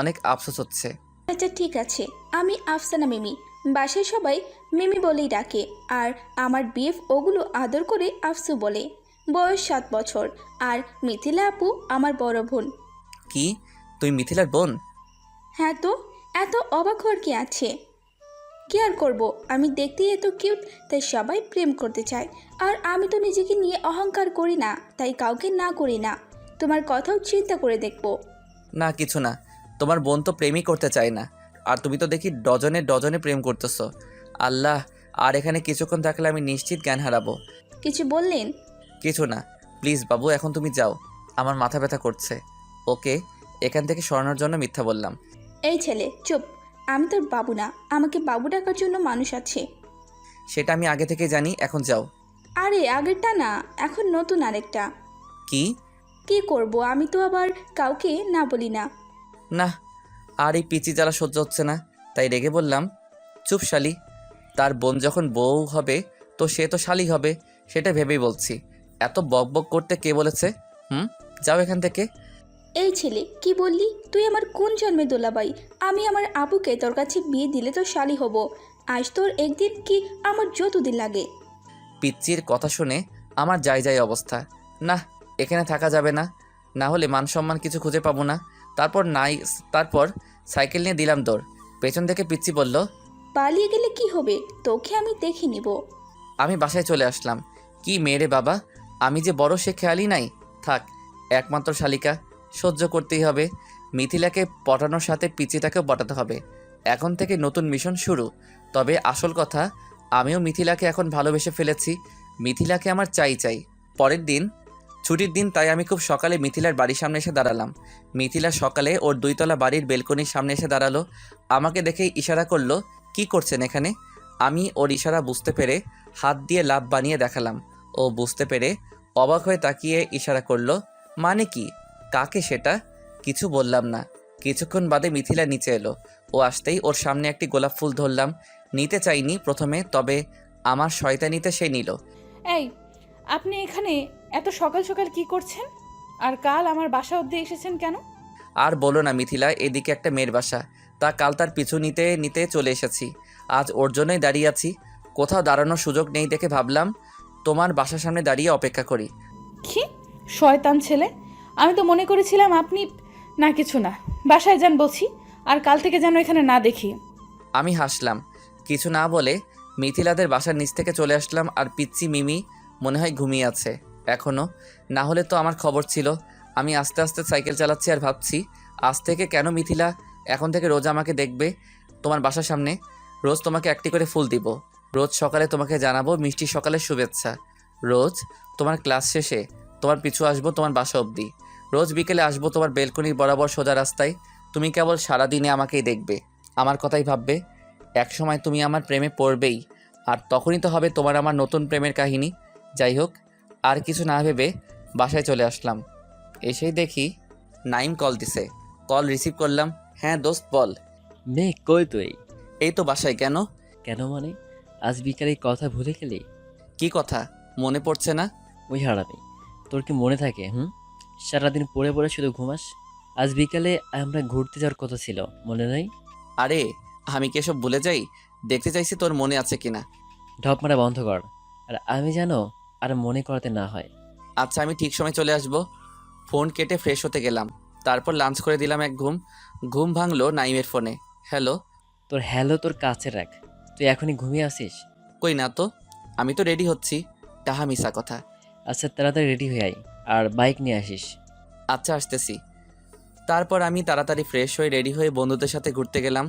অনেক আফসোস হচ্ছে। আচ্ছা ঠিক আছে, আমি আফসানা মিমি, বাসায় সবাই মিমি বলেই ডাকে। আর আমার বিএফ ওগুলো আদর করে আফসু বলে। বয়স 7 বছর। আর মিথিলা আপু আমার বড় বোন। কি, তুই মিথিলার বোন? হ্যাঁ তো, এত অবাক হওয়ার কি আছে? কি আর করবো, আমি দেখতেই এত কিউট, তাই সবাই প্রেম করতে চায়। আর আমি তো নিজেকে নিয়ে অহংকার করি না, তাই কাউকে না করি না। তোমার কথাও চিন্তা করে দেখবো। না কিছু না, তোমার বোন তো প্রেমই করতে চায় না, আর তুমি তো দেখি ডজনে ডজনে প্রেম করতেছো। আল্লাহ, আর এখানে কিছুক্ষণ থাকলে আমি নিশ্চিত জ্ঞান হারাবো। কিছু বললেন? কিছু না, প্লিজ বাবু এখন তুমি যাও, আমার মাথা ব্যথা করছে। ওকে, এখান থেকে সরানোর জন্য মিথ্যা বললাম। এই ছেলে চুপ, আমি তোর বাবু না, আমাকে বাবু ডাকার জন্য মানুষ আছে। সেটা আমি আগে থেকে জানি, এখন যাও। আরে আগেরটা না, এখন নতুন আরেকটা। কি? কি করব, আমি তো আবার কাউকে না বলি না। না, আর এই পিচি জ্বালা সহ্য হচ্ছে না, তাই রেগে বললাম, চুপ শালি। তার বোন যখন বউ হবে তো সে তো শালি হবে, সেটা ভেবেই বলছি। এত বক বক করতে কে বলেছে? যাও এখান থেকে। এই ছেলে কি বললি? তুই আমার কোন জন্মে দোলাবাই? আমি আমার আবুকে তোর কাছে বিয়ে দিলে তো শালি হব। আজ তোর একদিন কি আমার যতদিন লাগে। পিচ্চির কথা শুনে আমার যাই যাই অবস্থা। না, এখানে থাকা যাবে না, না হলে মান সম্মান কিছু খুঁজে পাবো না। তারপর সাইকেল নিয়ে দিলাম দৌড়। পেছন থেকে পিচ্চি বলল, পালিয়ে গেলে কি হবে, তোকে আমি দেখে নিব। আমি বাসায় চলে আসলাম। কি মেয়ে রে বাবা, আমি যে বড় সে খেয়ালই নাই। থাক, একমাত্র শালিকা, সহ্য করতেই হবে। মিথিলাকে পটানোর সাথে পিচিটাকেও পটাতে হবে। এখন থেকে নতুন মিশন শুরু। তবে আসল কথা, আমিও মিথিলাকে এখন ভালোবেসে ফেলেছি। মিথিলাকে আমার চাই। পরের দিন ছুটির দিন, তাই আমি খুব সকালে মিথিলার বাড়ির সামনে এসে দাঁড়ালাম। মিথিলা সকালে ওর 2 তলা বাড়ির বেলকনির সামনে এসে দাঁড়ালো। আমাকে দেখেই ইশারা করলো, কি করছেন এখানে? আমি ওর ইশারা বুঝতে পেরে হাত দিয়ে লাভ বানিয়ে দেখালাম। ও বুঝতে পেরে অবাক হয়ে তাকিয়ে ইশারা করলো, মানে কি, কাকে সেটা? কিছু বললাম না। কিছুক্ষণ বাদে মিথিলা নিচে এলো। ও আসতেই ওর সামনে একটি গোলাপ ফুল ধরলাম। নিতে চাইনি প্রথমে, তবে আমার শয়তানিতে সে নিল। এই, আপনি এখানে এত সকাল সকাল কি করছেন? আর কাল আমার বাসা অবধি এসেছেন কেন? আর বলো না মিথিলা, এদিকে একটা মেয়ের বাসা, তা কাল তার পিছু নিতে নিতে চলে এসেছি। আজ ওর জন্যই দাঁড়িয়ে আছি। কোথাও দাঁড়ানোর সুযোগ নেই দেখে ভাবলাম তোমার বাসার সামনে দাঁড়িয়ে অপেক্ষা করি। কি শয়তান ছেলে, আমি তো মনে করেছিলাম আপনি না। কিছু না, বাসায় যান বলছি, আর কাল থেকে যেন এখানে না দেখি। আমি হাসলাম। কিছু না বলে মিথিলাদের বাসার নিচ থেকে চলে আসলাম। আর পিচ্চি মিমি মনে হয় ঘুমিয়ে আছে এখনও, না হলে তো আমার খবর ছিল। আমি আস্তে আস্তে সাইকেল চালাচ্ছি আর ভাবছি, আজ থেকে কেন মিথিলা এখন থেকে রোজ আমাকে দেখবে তোমার বাসার সামনে। রোজ তোমাকে একটি করে ফুল দিব। রোজ সকালে তোমাকে জানাবো মিষ্টি সকালের শুভেচ্ছা। রোজ তোমার ক্লাস শেষে তোমার পিছু আসবো তোমার বাসা অবধি। রোজ বিকেলে আসবো তোমার বেলকনির বরাবর সোজা রাস্তায়। তুমি কেবল সারাদিনে আমাকেই দেখবে, আমার কথাই ভাববে। একসময় তুমি আমার প্রেমে পড়বেই, আর তখনই তো হবে তোমার আমার নতুন প্রেমের কাহিনী। যাই হোক, আর কিছু না ভেবে বাসায় চলে আসলাম। এসেই দেখি নাইম কল দিছে। কল রিসিভ করলাম। হ্যাঁ দোস্ত বল। মেয়ে কই তুই? এই তো বাসায়। কেন? কেন মানে, আজ বিকালে কথা ভুলে গেলি? কি কথা মনে পড়ছে না? ওই হারামি, তোর কি মনে থাকে? সারাদিন পড়ে পড়ে শুধু ঘুমাস। আজ বিকালে আমরা ঘুরতে যাওয়ার কথা ছিল, মনে নাই? আরে আমি কি এসব ভুলে যাই? দেখতে চাইছি তোর মনে আছে কিনা। ঢপ মারা বন্ধ কর, আর আমি জানো আর মনে করাতে না হয়। আচ্ছা, আমি ঠিক সময় চলে আসব। ফোন কেটে ফ্রেশ হতে গেলাম। তারপর লাঞ্চ করে দিলাম এক ঘুম। ঘুম ভাঙলো নাইমের ফোনে। হ্যালো। তোর হ্যালো তোর কাছে রাখ, তুই এখনই ঘুমিয়ে আসিস? কই না তো, আমি তো রেডি হচ্ছি। তাহা মিশা কথা। আচ্ছা তাড়াতাড়ি রেডি হয়ে আয়, আর বাইক নিয়ে আসিস। আচ্ছা আসতেছি। তারপর আমি তাড়াতাড়ি ফ্রেশ হয়ে রেডি হয়ে বন্ধুদের সাথে ঘুরতে গেলাম।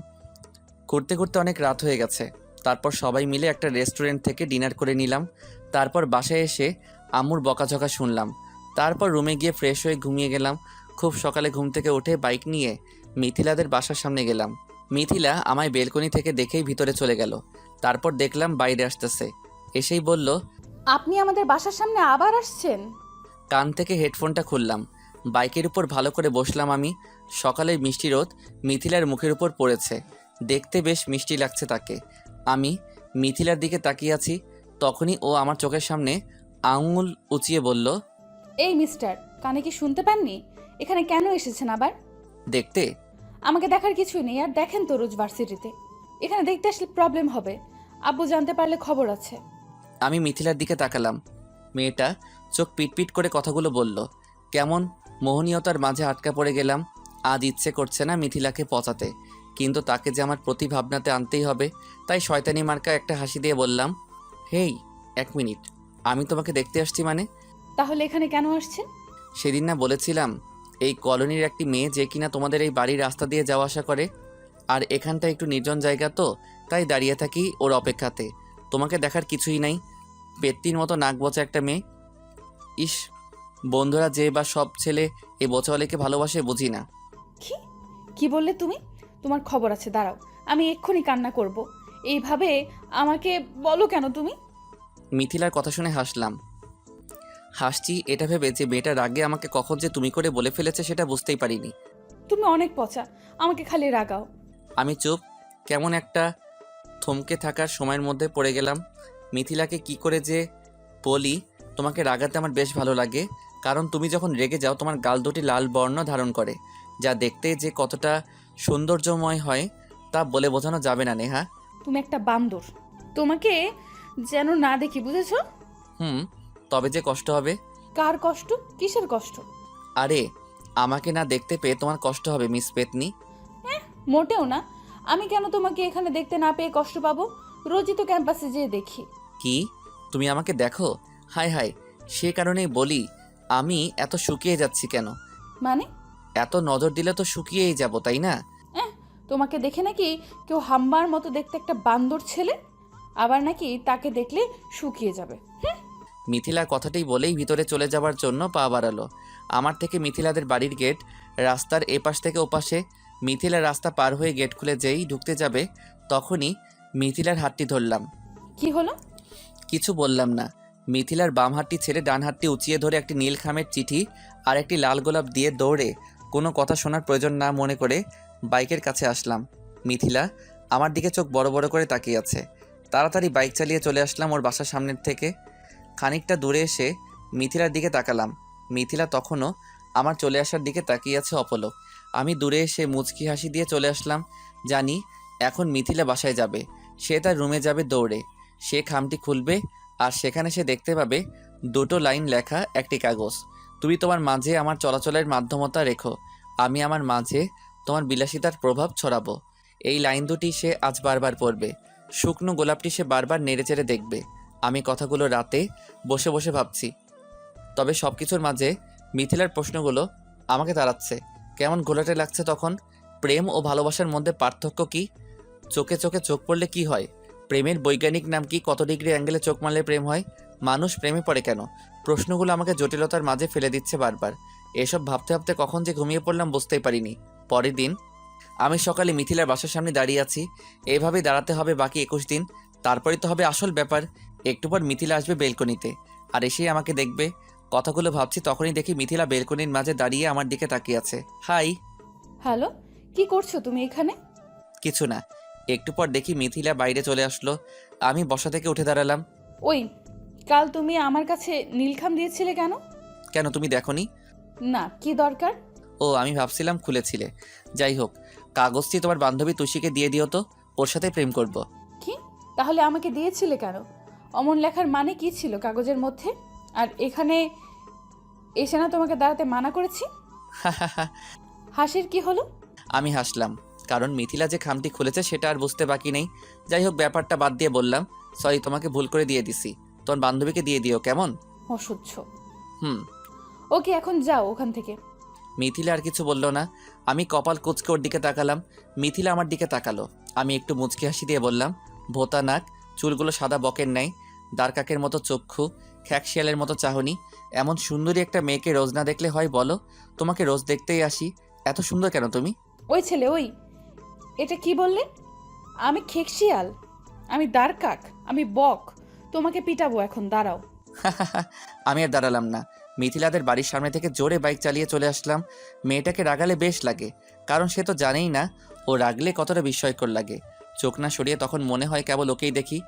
ঘুরতে ঘুরতে অনেক রাত হয়ে গেছে। তারপর সবাই মিলে একটা রেস্টুরেন্ট থেকে ডিনার করে নিলাম। তারপর বাসায় এসে আম্মুর বকাঝকা শুনলাম। তারপর রুমে গিয়ে ফ্রেশ হয়ে ঘুমিয়ে গেলাম। খুব সকালে ঘুম থেকে উঠে বাইক নিয়ে মিথিলাদের বাসার সামনে গেলাম। মিথিলা আমায় বেলকনি থেকে দেখেই ভিতরে চলে গেল। তারপর দেখলাম বাইরে আসতেছে। এসেই বলল, আপনি আমাদের বাসার সামনে আবার আসছেন? কান থেকে হেডফোনটা খুললাম। বাইকের উপর ভালো করে বসলাম আমি। সকালের মিষ্টি রোদ মিথিলার মুখের উপর পড়েছে। দেখতে বেশ মিষ্টি লাগছে তাকে। আমি মিথিলার দিকে তাকিয়ে আছি। তখনই ও আমার চোখের সামনে আঙুল উঁচিয়ে বলল, এই মিস্টার, কানে কি শুনতে পাননি? এখানে কেন এসেছেন আবার? দেখতে? আমাকে দেখার কিছুই নেই, আর দেখেন তো রোজ ভার্সিটিতে। এখানে দেখতে আসলে প্রবলেম হবে, আব্বু জানতে পারলে খবর আছে। আমি মিথিলার দিকে তাকালাম। মেয়েটা চোখ পিটপিট করে কথাগুলো বলল। কেমন মোহনীয়তার মাঝে আটকা পড়ে গেলাম। আজ ইচ্ছে করছে না মিথিলাকে পচাতে, কিন্তু তাকে যে আমার প্রতি ভাবনাতে আনতেই হবে। তাই শয়তানি মার্কা একটা হাসি দিয়ে বললাম, হেই, 1 মিনিট, আমি তোমাকে দেখতে আসছি মানে? তাহলে এখানে কেন আসছেন? সেদিন না বলেছিলাম এই কলোনির একটি মেয়ে যে কিনা তোমাদের এই বাড়ির রাস্তা দিয়ে যাওয়া আসা করে, আর এখানটা একটু নির্জন জায়গা, তো তাই দাঁড়িয়ে থাকি ওর অপেক্ষাতে। তোমাকে দেখার কিছুই নাই, পেত্তির মতো নাক বচা একটা মেয়ে। ইস, বন্ধুরা যে বা সব ছেলে এই বচাওয়ালিকে ভালোবাসে বুঝি না। কি কি বললে তুমি? তোমার খবর আছে, দাঁড়াও, আমি এক্ষুনি কান্না করব। এইভাবে আমাকে বলো কেন তুমি? মিথিলার কথা শুনে হাসলাম। হাসছি এটা ভেবে যে মেয়েটার আগে আমাকে কখন যে তুমি করে বলে ফেলেছে সেটা বুঝতেই পারিনি। তুমি অনেক পচা, আমাকে খালি রাগাও। আমি চুপ। কেমন একটা থমকে থাকার সময়ের মধ্যে পড়ে গেলাম। মিথিলাকে কি করে যে বলি, তোমাকে রাগাতে আমার বেশ ভালো লাগে, কারণ তুমি যখন রেগে যাও তোমার গাল দুটি লাল বর্ণ ধারণ করে, যা দেখতে যে কতটা সৌন্দর্যময় হয় তা বলে বোঝানো যাবে না নেহা। তুমি একটা বান্দর, তোমাকে যেন না দেখি, বুঝেছো? তবে যে কষ্ট হবে। কার কষ্ট? কিসের কষ্ট? আরে, আমাকে না দেখতে পেয়ে তোমার কষ্ট হবে মিস পেতনি। মোটেও না। আমি কেন তোমাকে এখানে দেখতে না পেয়ে কষ্ট পাবো? রোজই তো ক্যাম্পাসে যেয়ে দেখি। কি তুমি আমাকে দেখো? হায় হায়, সে কারণেই বলি আমি এত শুকিয়ে যাচ্ছি কেন। মানে? এত নজর দিলে তো শুকিয়েই যাব, তাই না? তোমাকে দেখে নাকি কেউ হাম্বার মতো দেখতে একটা বান্দর ছেলে, আবার নাকি তাকে দেখলে শুকিয়ে যাবে। মিথিলা কথাটি বলেই ভিতরে চলে যাবার জন্য পা বাড়ালো। আমার থেকে মিথিলাদের বাড়ির গেট রাস্তার এপাশ থেকে ওপাশে। মিথিলা রাস্তা পার হয়ে গেট খুলে যেই ঢুকতে যাবে তখনই মিথিলার হাতটি ধরলাম। কি হলো? কিছু বললাম না। মিথিলার বাম হাতটি ছেড়ে ডান হাতটি উঁচিয়ে ধরে একটি নীল খামের চিঠি আর একটি লাল গোলাপ দিয়ে দৌড়ে কোনো কথা শোনার প্রয়োজন না মনে করে বাইকের কাছে আসলাম। মিথিলা আমার দিকে চোখ বড় বড় করে তাকিয়ে আছে। তাড়াতাড়ি বাইক চালিয়ে চলে আসলাম ওর বাসার সামনের থেকে। খানিকটা দূরে এসে মিথিলার দিকে তাকালাম। মিথিলা তখনও আমার চলে আসার দিকে তাকিয়ে আছে অপলক। আমি দূরে এসে মুচকি হাসি দিয়ে চলে আসলাম। জানি এখন মিথিলা বাসায় যাবে, সে তার রুমে যাবে দৌড়ে। সে খামটি খুলবে আর সেখানে সে দেখতে পাবে 2টো লাইন লেখা একটি কাগজ। তুমি তোমার মাঝে আমার চলাচলের মাধ্যমতা রেখো, আমি আমার মাঝে তোমার বিলাসিতার প্রভাব ছড়াবো। এই লাইন দুটি সে আজ বারবার পড়বে। শুকনো গোলাপটি সে বারবার নেড়েচেড়ে দেখবে। আমি কথাগুলো রাতে বসে বসে ভাবছি, তবে সব কিছুর মাঝে মিথিলার প্রশ্নগুলো আমাকে তাড়াচ্ছে। কেমন ঘোলাটে লাগছে তখন। প্রেম ও ভালোবাসার মধ্যে পার্থক্য কি? চোখে চোখে চোখ পড়লে কি হয়? প্রেমের বৈজ্ঞানিক নাম কি? কত ডিগ্রি অ্যাঙ্গেলে চোখ মারলে প্রেম হয়? মানুষ প্রেমে পড়ে কেন? প্রশ্নগুলো আমাকে জটিলতার মাঝে ফেলে দিচ্ছে বারবার। এসব ভাবতে ভাবতে কখন যে ঘুমিয়ে পড়লাম বুঝতেই পারিনি। পরের দিন আমি সকালে মিথিলার বাসার সামনে দাঁড়িয়ে আছি। এইভাবেই দাঁড়াতে হবে বাকি 21 দিন, তারপরেই তো হবে আসল ব্যাপার। একটু পর মিথিলা আসবে বেলকনিতে, আর এসেই আমাকে দেখবে। কথাগুলো ভাবছি তখনই দেখি মিথিলা বেলকনির মাঝে দাঁড়িয়ে আমার দিকে তাকিয়ে আছে। হাই। হ্যালো, কি করছো তুমি এখানে? কিছু না। একটু পর দেখি মিথিলা বাইরে চলে আসলো। আমি বসা থেকে উঠে দাঁড়ালাম। ওই, কাল তুমি আমার কাছে নীলখাম দিয়েছিলে কেন? কেন, তুমি দেখোনি? না, কি দরকার? ও, আমি ভাবছিলাম খুলেছিলে। যাই হোক, কাগজটি তোমার বান্ধবী তুষিকে দিয়ে দিও তো, ওর সাথে প্রেম করব। কি? তাহলে আমাকে দিয়েছিলে কেন? অমন লেখার মানে কি ছিল কাগজের মধ্যে? আর এখানে এসে না তোমাকে দাঁড়াতে মানা করেছি? হাসির কি হলো? আমি হাসলাম কারণ মিথিলা যে খামটি খুলেছে সেটা আর বুঝতে বাকি নেই। যাই হোক, ব্যাপারটা বাদ দিয়ে বললাম, সরি, তোমাকে ভুল করে দিয়ে দিছি, তোমার বান্ধবীকে দিয়ে দিও, কেমন? অসহ্য। ওকে, এখন যাও ওখান থেকে। মিথিলা আর কিছু বলল না। আমি কপাল কুঁচকে ওর দিকে তাকালাম। মিথিলা আমার দিকে তাকালো। আমি একটু মুচকি হাসি দিয়ে বললাম, ভোতা নাক, চুলগুলো সাদা বকের নাই, দারকাকের মতো চক্ষু, খ্যাকশিয়ালের মতো চাহনি। এমন সুন্দরী একটা মেয়েকে রোজ না দেখলে হয় বলো? তোমাকে রোজ দেখতেই আসি, এত সুন্দর কেন তুমি? ওই ছেলে, ওই, এটা কি বললে? আমি খেকশিয়াল, আমি দারকাক, আমি বক, তোমাকে পিটাবো এখন, দাঁড়াও। আমি আর দাঁড়ালাম না। মিথিলাদের বাড়ির সামনে থেকে জোরে বাইক চালিয়ে চলে আসলাম। মেয়েটাকে রাগালে বেশ লাগে, কারণ সে তো জানেই না ও রাগলে কতটা বিস্ময়কর লাগে। চোখ না সরিয়ে তখন মনে হয় কেবল ওকেই দেখি।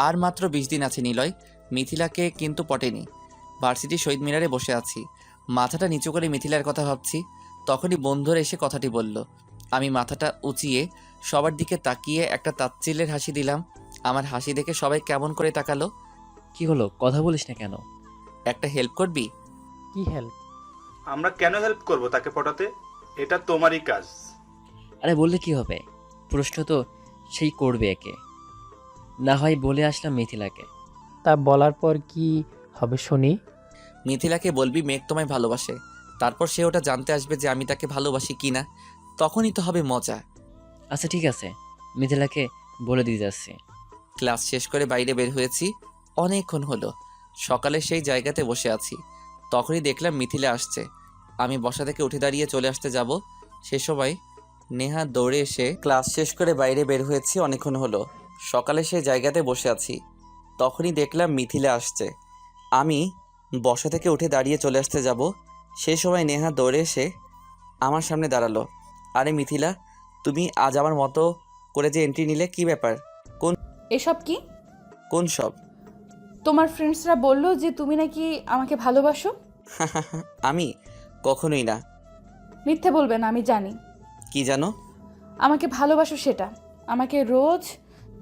আর মাত্র 20 দিন আছে নিলয়। মিথিলাকে কিন্তু পটেনি। ভার্সিটি শহীদ মিনারে বসে আছি, মাথাটা নিচু করে মিথিলার কথা ভাবছি। তখনই বন্ধুরা এসে কথাটি বলল। আমি মাথাটা উঁচিয়ে সবার দিকে তাকিয়ে একটা তাচ্ছিল্যের হাসি দিলাম। আমার হাসি দেখে সবাই কেমন করে তাকালো। কি হলো, কথা বলিস না কেন? একটা হেল্প করবি? কি হেল্প? আমরা কেন হেল্প করব তাকে পটাতে? এটা তোমারই কাজ। আরে বললে কি হবে, প্রশ্ন তো সেই করবে একে। না হয় বলে আসলাম মিথিলাকে। তা বলার পর কি হবে শুনি? মিথিলাকে বলবি মেঘ তোমায় ভালোবাসে, তারপর সে ওটা জানতে আসবে যে আমি তাকে ভালোবাসি কিনা, তখনই তো হবে মজা। আচ্ছা ঠিক আছে, মিথিলাকে বলে দিয়ে যাচ্ছি। ক্লাস শেষ করে বাইরে বের হয়েছি, অনেকক্ষণ হলো। সকালে সেই জায়গাতে বসে আছি, তখনই দেখলাম মিথিলা আসছে। আমি বসা থেকে উঠে দাঁড়িয়ে চলে আসতে যাব, সে সময় নেহা দৌড়ে এসে ক্লাস শেষ করে বাইরে বের হয়েছি, অনেকক্ষণ হলো। সকালে সেই জায়গাতে বসে আছি, তখনই দেখলাম মিথিলা আসছে। আমি বসা থেকে উঠে দাঁড়িয়ে চলে আসতে যাব, সেই সময় নেহা দৌড়ে এসে আমার সামনে দাঁড়ালো। আরে মিথিলা, তুমি আজ আমার মতো করে যে এন্ট্রি নিলে, কি ব্যাপার? এসব কি? কোন সব? তোমার ফ্রেন্ডসরা বললো যে তুমি নাকি আমাকে ভালোবাসো। আমি কখনোই না। মিথ্যে বলবে না, আমি জানি। কি জানো? আমাকে ভালোবাসো সেটা। আমাকে রোজ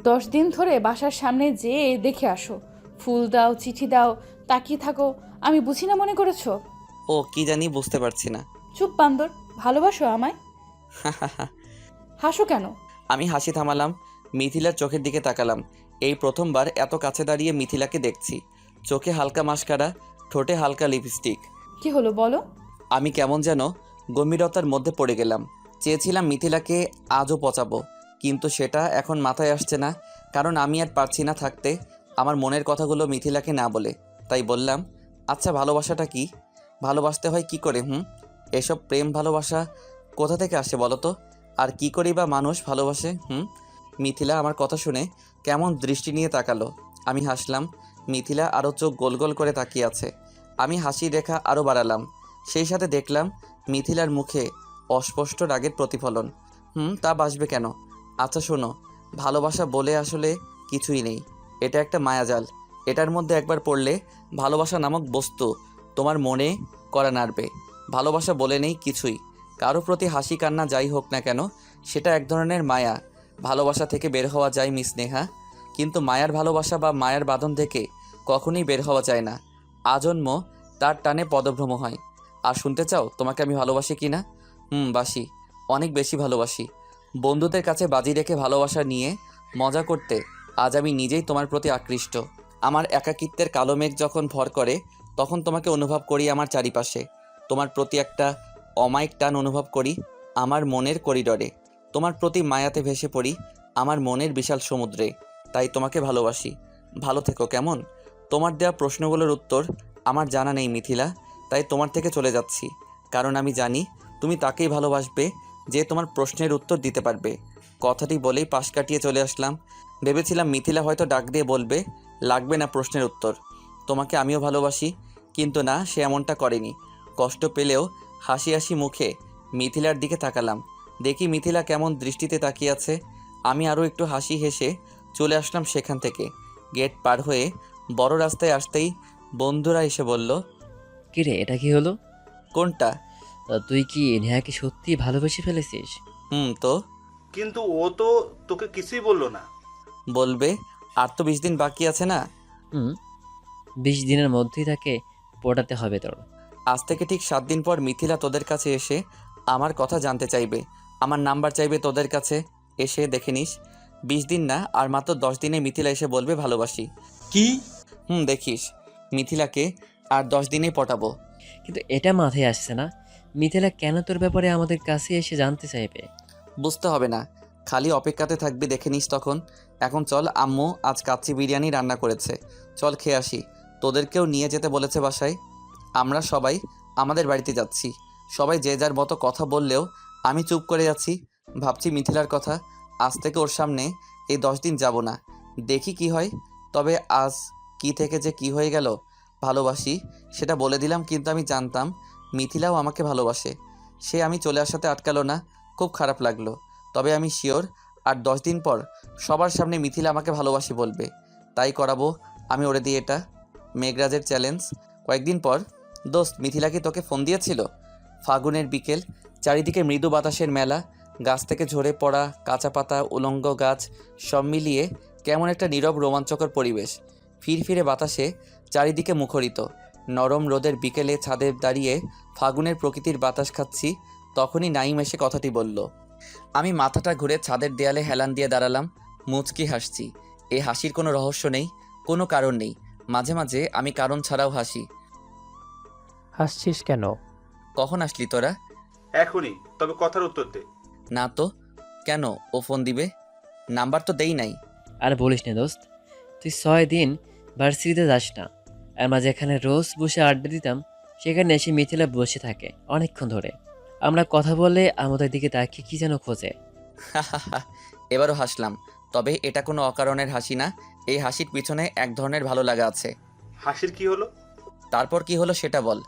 10 দিন ধরে বাসার সামনে যেয়ে দেখে আসো, ফুল দাও, চিঠি দাও, তাকিয়ে থাকো। আমি বুঝি না মনে করেছো? ও কি জানি, বুঝতে পারছি না। চুপ বান্দর, ভালোবাসো আমায়? হাসো কেন? আমি হাসি থামালাম, মিথিলার চোখের দিকে তাকালাম। এই প্রথমবার এত কাছে দাঁড়িয়ে মিথিলাকে দেখছি। চোখে হালকা মাস্কারা, ঠোঁটে হালকা লিপস্টিক। কি হলো বলো? আমি কেমন যেন গম্ভীরতার মধ্যে পড়ে গেলাম। চেয়েছিলাম মিথিলাকে আজও পচাবো, কিন্তু সেটা এখন মাথায় আসছে না, কারণ আমি আর পারছি না থাকতে আমার মনের কথাগুলো মিথিলাকে না বলে। তাই বললাম, আচ্ছা ভালোবাসাটা কি? ভালোবাসতে হয় কি করে? এসব প্রেম ভালোবাসা কোথা থেকে আসে বলো তো? আর কি করেই বা মানুষ ভালোবাসে? মিথিলা আমার কথা শুনে কেমন দৃষ্টি নিয়ে তাকালো। আমি হাসলাম, মিথিলা আরও চোখ গোল গোল করে তাকিয়ে আছে। আমি হাসির রেখা আরও বাড়ালাম, সেই সাথে দেখলাম মিথিলার মুখে অস্পষ্ট রাগের প্রতিফলন। তা বাসবে কেন? আচ্ছা শোনো, ভালোবাসা বলে আসলে কিছুই নেই, এটা একটা মায়াজাল। এটার মধ্যে একবার পড়লে ভালোবাসা নামক বস্তু তোমার মনে করা নাড়বে। ভালোবাসা বলে নেই কিছুই। কারো প্রতি হাসি কান্না যাই হোক না কেন, সেটা এক ধরনের মায়া। ভালোবাসা থেকে বের হওয়া যায় মিস নেহা, কিন্তু মায়ার ভালোবাসা বা মায়ার বাঁধন থেকে কখনোই বের হওয়া যায় না। আজন্ম তার টানে পদভ্রম হয়। আর শুনতে চাও তোমাকে আমি ভালোবাসি কি না? বাসি, অনেক বেশি ভালোবাসি। বন্ধুদের কাছে বাজি রেখে ভালোবাসা নিয়ে মজা করতে আজ আমি নিজেই তোমার প্রতি আকৃষ্ট। আমার একাকিত্বের কালো মেঘ যখন ভর করে, তখন তোমাকে অনুভব করি আমার চারিপাশে। তোমার প্রতি একটা অমায়িক টান অনুভব করি আমার মনের করিডরে। তোমার প্রতি মায়াতে ভেসে পড়ি আমার মনের বিশাল সমুদ্রে। তাই তোমাকে ভালোবাসি। ভালো থেকো কেমন? তোমার দেওয়া প্রশ্নগুলোর উত্তর আমার জানা নেই মিথিলা, তাই তোমার থেকে চলে যাচ্ছি, কারণ আমি জানি তুমি তাকেই ভালোবাসবে যে তোমার প্রশ্নের উত্তর দিতে পারবে। কথাটি বলেই পাশ কাটিয়ে চলে আসলাম। ভেবেছিলাম মিথিলা হয়তো ডাক দিয়ে বলবে, লাগবে না প্রশ্নের উত্তর, তোমাকে আমিও ভালোবাসি, কিন্তু না, সে এমনটা করেনি। কষ্ট পেলেও হাসি হাসি মুখে মিথিলার দিকে তাকালাম। দেখি মিথিলা কেমন দৃষ্টিতে তাকিয়ে আছে। আমি আরও একটু হাসি হেসে চলে আসলাম সেখান থেকে। গেট পার হয়ে বড় রাস্তায় আসতেই বন্ধুরা এসে বলল, কিরে, এটা কি হলো? কোনটা? তুই কি নেহাকে সত্যি ভালোবেসে ফেলেছিস? তো কিন্তু ও তো তোকে কিছুই বললো না। বলবে, আর তো 20 দিন বাকি আছে না? 20 দিনের মধ্যেই তাকে পটাতে হবে তোর। আজ থেকে ঠিক 7 দিন পর মিথিলা তোদের কাছে এসে আমার কথা জানতে চাইবে, আমার নাম্বার চাইবে তোদের কাছে। এসে দেখে নিস, 20 দিন না, আর মাত্র 10 দিনে মিথিলা এসে বলবে ভালোবাসি। কি? দেখিস, মিথিলাকে আর 10 দিনেই পটাবো। কিন্তু এটা মাথায় আসছে না, মিথিলা কেন তোর ব্যাপারে আমাদের কাছে এসে জানতে চাইবে? বুঝতে হবে না, খালি অপেক্ষাতে থাকবি, দেখে নিস তখন। এখন চল, আম্মু আজ কাচ্চি বিরিয়ানি রান্না করেছে, চল খেয়ে আসি। তোদেরকেও নিয়ে যেতে বলেছে বাসায়। আমরা সবাই আমাদের বাড়িতে যাচ্ছি। সবাই যে যার মতো কথা বললেও আমি চুপ করে যাচ্ছি, ভাবছি মিথিলার কথা। আজ থেকে ওর সামনে এই 10 দিন যাব না, দেখি কি হয়। তবে আজ কি থেকে যে কি হয়ে গেল, ভালোবাসি সেটা বলে দিলাম, কিন্তু আমি জানতাম মিথিলাও আমাকে ভালোবাসে। সে আমি চলে আসাতে আটকালো না, খুব খারাপ লাগলো। তবে আমি শিওর আর 10 দিন পর সবার সামনে মিথিলা আমাকে ভালোবাসি বলবে। তাই করাবো আমি ওরে দিয়ে এটা। মেঘরাজের চ্যালেঞ্জ, কয়েকদিন পর, দোস্ত মিথিলা কি তোকে ফোন দিয়েছিল? ফাগুনের বিকেল, চারিদিকে মৃদু বাতাসের মেলা, গাছ থেকে ঝরে পড়া কাঁচা পাতা, উলঙ্গ গাছ, সব মিলিয়ে কেমন একটা নীরব রোমাঞ্চকর পরিবেশ। ফিরফিরে বাতাসে চারিদিকে মুখরিত। নরম রোদের বিকেলে ছাদে দাঁড়িয়ে ফাগুনের প্রকৃতির বাতাস খাচ্ছি, তখনই নাইম এসে কথাটি বলল। আমি মাথাটা ঘুরে ছাদের দেয়ালে হেলান দিয়ে দাঁড়ালাম, মুচকি হাসছি। এই হাসির কোনো রহস্য নেই, কোনো কারণ নেই। মাঝে মাঝে আমি কারণ ছাড়াও হাসি। হাসছিস কেন? কখন আসলি তোরা? এখনই, তবে কথার উত্তর দে। না তো, কেন? ও ফোন দিবে? নাম্বার তো দেই নাই। আর বলিস না দোস্ত, তুই 6 দিন ভার্সিটিতে যাস না, আর মাঝে এখানে রোজ বসে আড্ডা দিতাম, সেখানে এসে মিথিলা বসে থাকে অনেকক্ষণ ধরে। আমরা কথা বলে আমাদের দিকে তাকিয়ে কি যেন খোঁজে। এবারও হাসলাম, তবে এটা কোনো অকারণের হাসি না। এই হাসির পিছনে এক ধরনের ভালো লাগা আছে। হাসির কি হলো? তারপর কি হলো সেটা বল।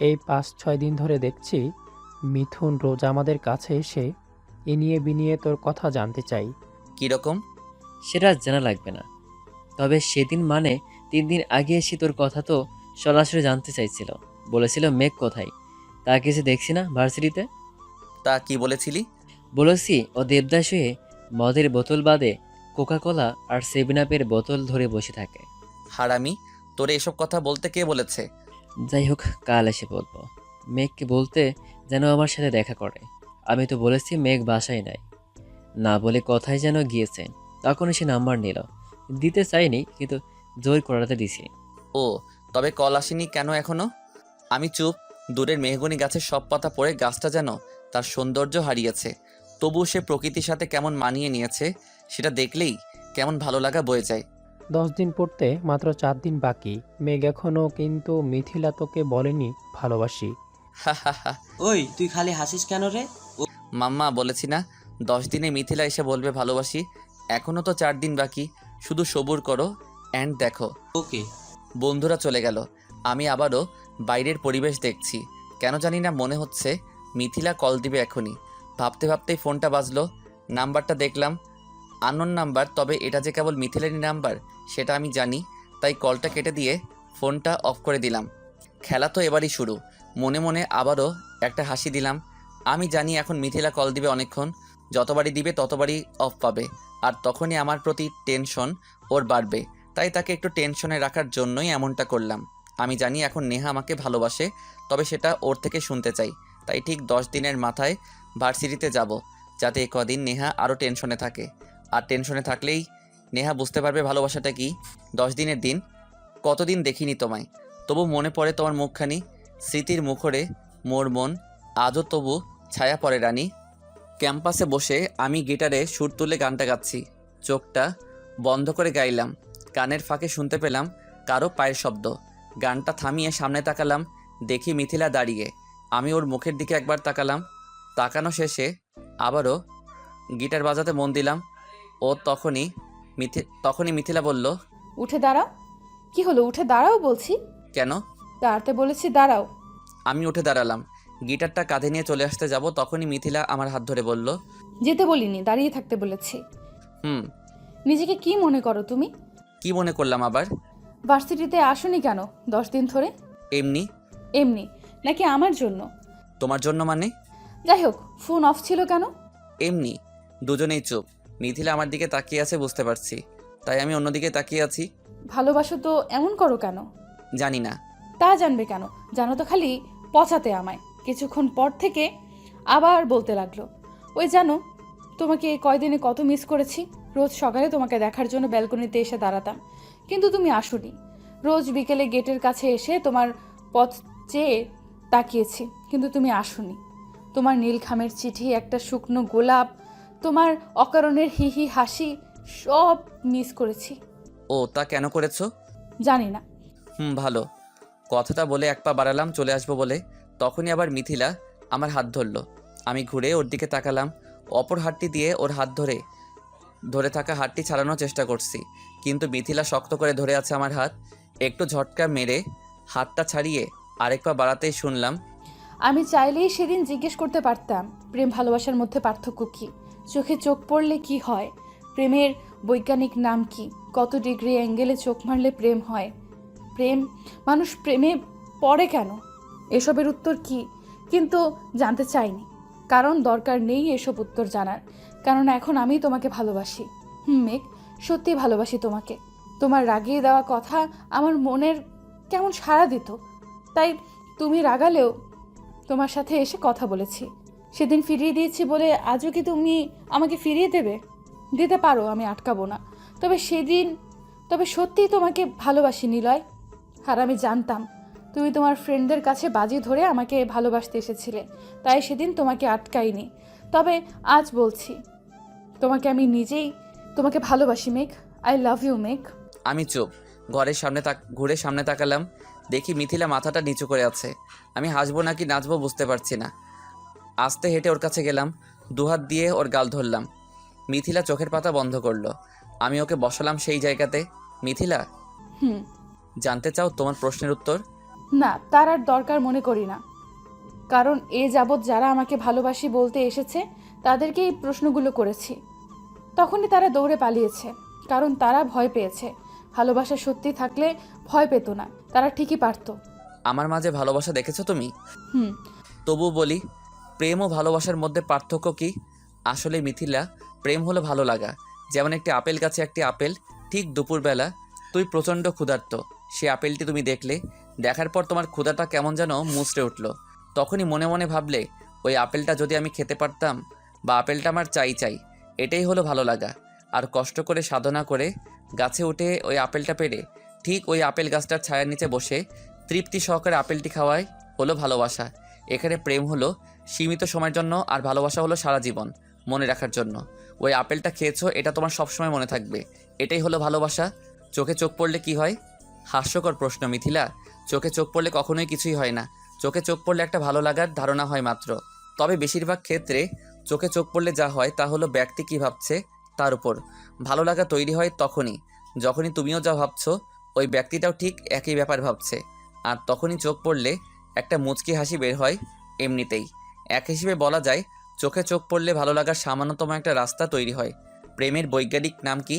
এই 5-6 দিন ধরে দেখছি মিথুন রোজ আমাদের কাছে এসে ইনিয়ে বিনিয়ে তোর কথা জানতে চাই। কীরকম? সেটা জানা লাগবে না, তবে সেদিন মানে 3 দিন আগে এসে তোর কথা তো সরাসরি জানতে চাইছিল। বলেছিল মেঘ কোথায়, তাকে যে দেখছি না ভার্সিটিতে। তা কি বলেছিলি? বলেছি ও দেবদাস হয়ে মদের বোতল বাদে কোকাকোলা আর 7-আপের বোতল ধরে বসে থাকে। হারামি, তোরে এসব কথা বলতে কে বলেছে? যাই হোক, কাল এসে বলবো। মেঘকে বলতে যেন আমার সাথে দেখা করে। আমি তো বলেছি মেঘ বাসায় নাই, না বলে কথায় যেন গিয়েছে। তখন সে নাম্বার নিল, দিতে চাইনি কিন্তু জোর করাতে দিছি। ও, তবে কল আসেনি কেন এখনো? আমি চুপ। দূরের মেহগনি গাছের সব পাতা পড়ে গাছটা যেন তার সৌন্দর্য হারিয়েছে। তবুও সে প্রকৃতির সাথে কেমন মানিয়ে নিয়েছে, সেটা দেখলেই কেমন ভালো লাগা বয়ে যায়। 10 দিন পড়তে মাত্র 4 দিন বাকি। মেঘ এখনও কিন্তু মিথিলা তোকে বলেনি ভালোবাসি। ওই তুই খালি হাসিস কেন রে? মাম্মা, বলেছি না 10 দিনে মিথিলা এসে বলবে ভালোবাসি। এখনও তো 4 দিন বাকি, শুধু সবুর করো অ্যান্ড দেখো। ওকে। বন্ধুরা চলে গেল, আমি আবারও বাইরের পরিবেশ দেখছি। কেন জানি না মনে হচ্ছে মিথিলা কল দিবে এখনই। ভাবতে ভাবতেই ফোনটা বাজলো। নাম্বারটা দেখলাম, আননোন নাম্বার, তবে এটা যে কেবল মিথিলারই নাম্বার সেটা আমি জানি। তাই কলটা কেটে দিয়ে ফোনটা অফ করে দিলাম। খেলা তো এবারই শুরু। মনে মনে আবারও একটা হাসি দিলাম। আমি জানি এখন মিথিলা কল দিবে অনেকক্ষণ, যতবারই দিবে ততবারই অফ পাবে, আর তখনই আমার প্রতি টেনশন ওর বাড়বে। তাই তাকে একটু টেনশনে রাখার জন্যই এমনটা করলাম। আমি জানি এখন নেহা আমাকে ভালোবাসে, তবে সেটা ওর থেকে শুনতে চাই। তাই ঠিক 10 দিনের মাথায় ভার্সিটিতে যাব, যাতে কদিন নেহা আরও টেনশনে থাকে। আর টেনশনে থাকলেই নেহা বুঝতে পারবে ভালোবাসাটা কি। 10 দিনের দিন, কতদিন দেখিনি তোমায়, তবু মনে পড়ে তোমার মুখখানি। স্মৃতির মুখরে মোর মন আজও তবু ছায়া পড়ে রানী। ক্যাম্পাসে বসে আমি গিটারে সুর তুলে গানটা গাচ্ছি। চোখটা বন্ধ করে গাইলাম। কানের ফাঁকে শুনতে পেলাম কারো পায়ের শব্দ। গানটা থামিয়ে সামনে তাকালাম, দেখি মিথিলা দাঁড়িয়ে। আমি ওর মুখের দিকে একবার তাকালাম। তাকানো শেষে আবারও গিটার বাজাতে মন দিলাম। ও তখনই মিথিলা বলল, উঠে দাঁড়াও। কি হলো, উঠে দাঁড়াও বলছি। কেন? দাঁড়াতে বলেছি, দাঁড়াও। আমি উঠে দাঁড়ালাম, গিটারটা কাঁধে নিয়ে চলে আসতে যাব, তখনই মিথিলা আমার হাত ধরে বলল, যেতে বলিনি, দাঁড়িয়ে থাকতে বলেছি। নিজেকে কি মনে করো তুমি? কি মনে করলাম আবার? ভার্সিটিতে আসোনি কেন 10 দিন ধরে? এমনি। এমনি নাকি আমার জন্য? তোমার জন্য মানে? যাই হোক, ফোন অফ ছিল কেন? এমনি। দুজনেই চুপ। মিথিলা আমার দিকে তাকিয়ে আছে বুঝতে পারছি, তাই আমি অন্যদিকে তাকিয়ে আছি। ভালোবাসো তো এমন করো কেন? জানি না। তা জানবে কেন? জানো তো খালি পচাতে আমায়। কিছুক্ষণ পর থেকে আবার বলতে লাগলো, ওই জানো তোমাকে কয়দিনে কত মিস করেছি। রোজ সকালে তোমাকে দেখার জন্য ব্যালকনিতে এসে দাঁড়াতাম, কিন্তু তুমি আসোনি। রোজ বিকেলে গেটের কাছে এসে তোমার পথ চেয়ে তাকিয়েছি, কিন্তু তুমি আসোনি। তোমার নীল খামের চিঠি, একটা শুকনো গোলাপ, তোমার অকারণের হি হি হাসি, সব মিস করেছি। ও, তা কেন করেছো? জানি না। ভালো। কথাটা বলে এক পা বাড়ালাম চলে আসবো বলে, তখনই আবার মিথিলা আমার হাত ধরল। আমি ঘুরে ওর দিকে তাকালাম। অপর হাতটি দিয়ে ওর হাত ধরে থাকা হাতটি ছাড়ানোর চেষ্টা করছি, কিন্তু মিথিলা শক্ত করে ধরে আছে আমার হাত। একটু ঝটকা মেরে হাতটা ছাড়িয়ে আরেক পা বাড়াতেই শুনলাম, আমি চাইলেই সেদিন জিজ্ঞেস করতে পারতাম প্রেম ভালোবাসার মধ্যে পার্থক্য কী, চোখে চোখ পড়লে কি হয়, প্রেমের বৈজ্ঞানিক নাম কি, কত ডিগ্রি অ্যাঙ্গেলে চোখ মারলে প্রেম হয়, মানুষ প্রেমে পরে কেন? এসবের উত্তর কি কিন্তু জানতে চাইনি, কারণ দরকার নেই এসব উত্তর জানার, কারণ এখন আমি তোমাকে ভালোবাসি। মেঘ, সত্যি ভালোবাসি তোমাকে। তোমার রাগিয়ে দেওয়া কথা আমার মনের কেমন সাড়া দিত, তাই তুমি রাগালেও তোমার সাথে এসে কথা বলেছি। সেদিন ফিরিয়ে দিয়েছি বলে আজও কি তুমি আমাকে ফিরিয়ে দেবে? দিতে পারো, আমি আটকাবো না। তবে সত্যিই তোমাকে ভালোবাসি নিলয়। আর আমি জানতাম তুমি তোমার ফ্রেন্ডদের কাছে বাজি ধরে আমাকে ভালোবাসতে এসেছিলে, তাই সেদিন তোমাকে আটকাইনি। তবে আজ বলছি, আমি নিজেই তোমাকে ভালোবাসি মেঘ। আই লাভ ইউ মেঘ। আমি চুপ। ঘরের সামনে ঘুরে সামনে তাকালাম, দেখি মিথিলা মাথাটা নিচু করে আছে। আমি হাসবো নাকি নাচবো বুঝতে পারছি না। আস্তে হেঁটে ওর কাছে গেলাম, দুহাত দিয়ে ওর গাল ধরলাম। মিথিলা চোখের পাতা বন্ধ করলো। আমি ওকে বসালাম সেই জায়গাতে। মিথিলা, জানতে চাও তোমার প্রশ্নের উত্তর? না, তার আর দরকার মনে করি না, কারণ এ যাবৎ যারা আমাকে ভালোবাসি বলতে এসেছে তাদেরকে এই প্রশ্নগুলো করেছি। তখনই তারা দৌড়ে পালিয়েছে, কারণ তারা ভয় পেয়েছে। ভালোবাসা সত্যি থাকলে ভয় পেত না, তারা ঠিকই পারত। আমার মাঝে ভালোবাসা দেখেছো তুমি? হুম। তবু বলি, প্রেম ও ভালোবাসার মধ্যে পার্থক্য কি? আসলে মিথিলা, প্রেম হলো ভালো লাগা। যেমন একটি আপেল গাছে একটি আপেল, ঠিক দুপুরবেলা তুই প্রচণ্ড ক্ষুধার্ত, সে আপেলটি তুমি দেখলে, দেখার পর তোমার ক্ষুধাটা কেমন যেন মুচড়ে উঠলো। তখনই মনে মনে ভাবলে, ওই আপেলটা যদি আমি খেতে পারতাম, বা আপেলটা আমার চাই। এটাই হলো ভালো লাগা। আর কষ্ট করে সাধনা করে গাছে উঠে ওই আপেলটা পেড়ে ঠিক ওই আপেল গাছটার ছায়ার নিচে বসে তৃপ্তি সহকারে আপেলটি খাওয়াই হলো ভালোবাসা। এখানে প্রেম হলো সীমিত সময়ের জন্য, আর ভালোবাসা হলো সারা জীবন মনে রাখার জন্য। ওই আপেলটা খেয়েছো, এটা তোমার সবসময় মনে থাকবে। এটাই হলো ভালোবাসা। চোখে চোখ পড়লে কি হয়? হাস্যকর প্রশ্ন মিথিলা। চোখে চোখ পড়লে কখনোই কিছুই হয় না। চোখে চোখ পড়লে একটা ভালো লাগার ধারণা হয় মাত্র। তবে বেশিরভাগ ক্ষেত্রে চোখে চোখ পড়লে যা হয় তা হলো ব্যক্তি কী ভাবছে তার উপর ভালো লাগা তৈরি হয় তখনই, যখনই তুমিও যা ভাবছো ওই ব্যক্তিটাও ঠিক একই ব্যাপার ভাবছে। আর তখনই চোখ পড়লে একটা মুচকি হাসি বের হয় এমনিতেই। এক হিসেবে বলা যায়, চোখে চোখ পড়লে ভালো লাগার সামান্যতম একটা রাস্তা তৈরি হয়। প্রেমের বৈজ্ঞানিক নাম কি?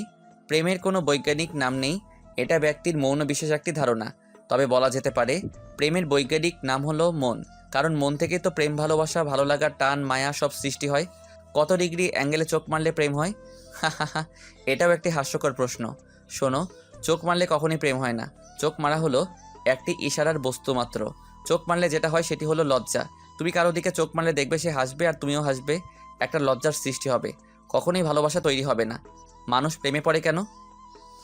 প্রেমের কোনো বৈজ্ঞানিক নাম নেই, এটা ব্যক্তির মৌন বিশেষ একটি ধারণা। তবে বলা যেতে পারে প্রেমের বৈজ্ঞানিক নাম হলো মন, কারণ মন থেকে তো প্রেম, ভালোবাসা, ভালো লাগা, টান, মায়া সব সৃষ্টি হয়। কত ডিগ্রি অ্যাঙ্গেলে চোখ মারলে প্রেম হয়? এটাও একটি হাস্যকর প্রশ্ন। শোনো, চোখ মারলে কখনোই প্রেম হয় না। চোখ মারা হলো একটি ইশারার বস্তু মাত্র। চোখ মারলে যেটা হয় সেটি হলো লজ্জা। তুমি কারো দিকে চোখ মারলে দেখবে সে হাসবে আর তুমিও হাসবে, একটা লজ্জার সৃষ্টি হবে। কখনোই ভালোবাসা তৈরি হবে না। মানুষ প্রেমে পড়ে কেন?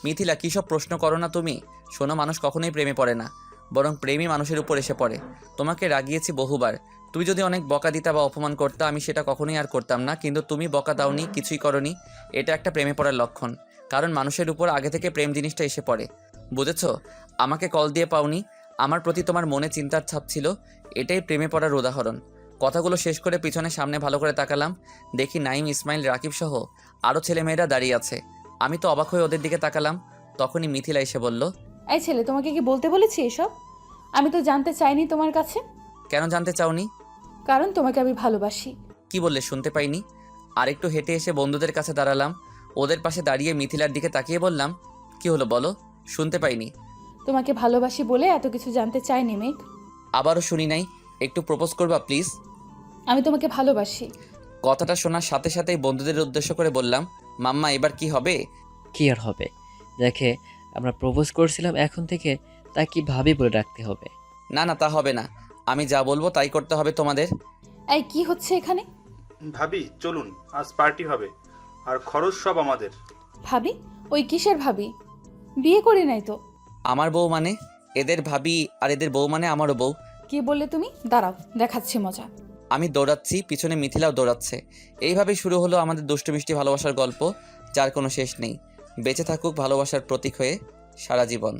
মিথিলা, কী সব প্রশ্ন করো না তুমি। শোনো, মানুষ কখনোই প্রেমে পড়ে না, বরং প্রেমই মানুষের উপর এসে পড়ে। তোমাকে রাগিয়েছি বহুবার, তুমি যদি অনেক বকা দিতা বা অপমান করতা আমি সেটা কখনোই আর করতাম না, কিন্তু তুমি বকা দাওনি, কিছুই করনি। এটা একটা প্রেমে পড়ার লক্ষণ, কারণ মানুষের উপর আগে থেকে প্রেম জিনিসটা এসে পড়ে। বুঝেছো? আমাকে কল দিয়ে পাওনি, আমার প্রতি তোমার মনে চিন্তার ছাপ ছিল, এটাই প্রেমে পড়ার উদাহরণ। কথাগুলো শেষ করে পিছনে সামনে ভালো করে তাকালাম, দেখি নাইম, ইসমাইল, রাকিব সহ আরও ছেলেমেয়েরা দাঁড়িয়ে আছে। আমি তো অবাক হয়ে ওদের দিকে তাকালাম। তখনই মিথিলা এসে বলল, এই ছেলে, তোমাকে কি বলতে বলেছি এসব? আমি তো জানতে চাইনি তোমার কাছে। কেন জানতে চাওনি? কারণ তোমাকে আমি ভালোবাসি। কি বললে শুনতে পাইনি। আরেকটু হেঁটে এসে বন্ধুদের কাছে দাঁড়ালাম, ওদের পাশে দাঁড়িয়ে মিথিলার দিকে তাকিয়ে বললাম, কি হলো বলো, শুনতে পাইনি। তোমাকে ভালোবাসি বলে এত কিছু জানতে চাইনি মেঘ। আবারও শুনি নাই, একটু প্রপোজ করবা প্লিজ। আমি তোমাকে ভালোবাসি। কথাটা শোনার সাথে সাথেই বন্ধুদের উদ্দেশ্য করে বললাম, মাম্মা এবার কি হবে? কি আর হবে, দেখে আমরা প্রপোজ করছিলাম, এখন থেকে তা কি ভাবি বলে রাখতে হবে। না না, তা হবে না, আমি যা বলবো তাই করতে হবে তোমাদের। এই কি হচ্ছে এখানে? ভাবি চলুন, আজ পার্টি হবে, আর খরচ সব আমাদের। ভাবি? ওই কিসের ভাবি? বিয়ে করি নাই তো। আমার বউ মানে? এদের ভাবি আর এদের বউ মানে আমারও বউ। কি বললে তুমি? দাঁড়াও, দেখাচ্ছি মজা। আমি দৌড়াচ্ছি, পিছনে মিথিলাও দৌড়াচ্ছে। এইভাবেই শুরু হলো আমাদের দুষ্টু মিষ্টি ভালোবাসার গল্প, যার কোনো শেষ নেই। বেঁচে থাকুক ভালোবাসার প্রতীক হয়ে সারা জীবন।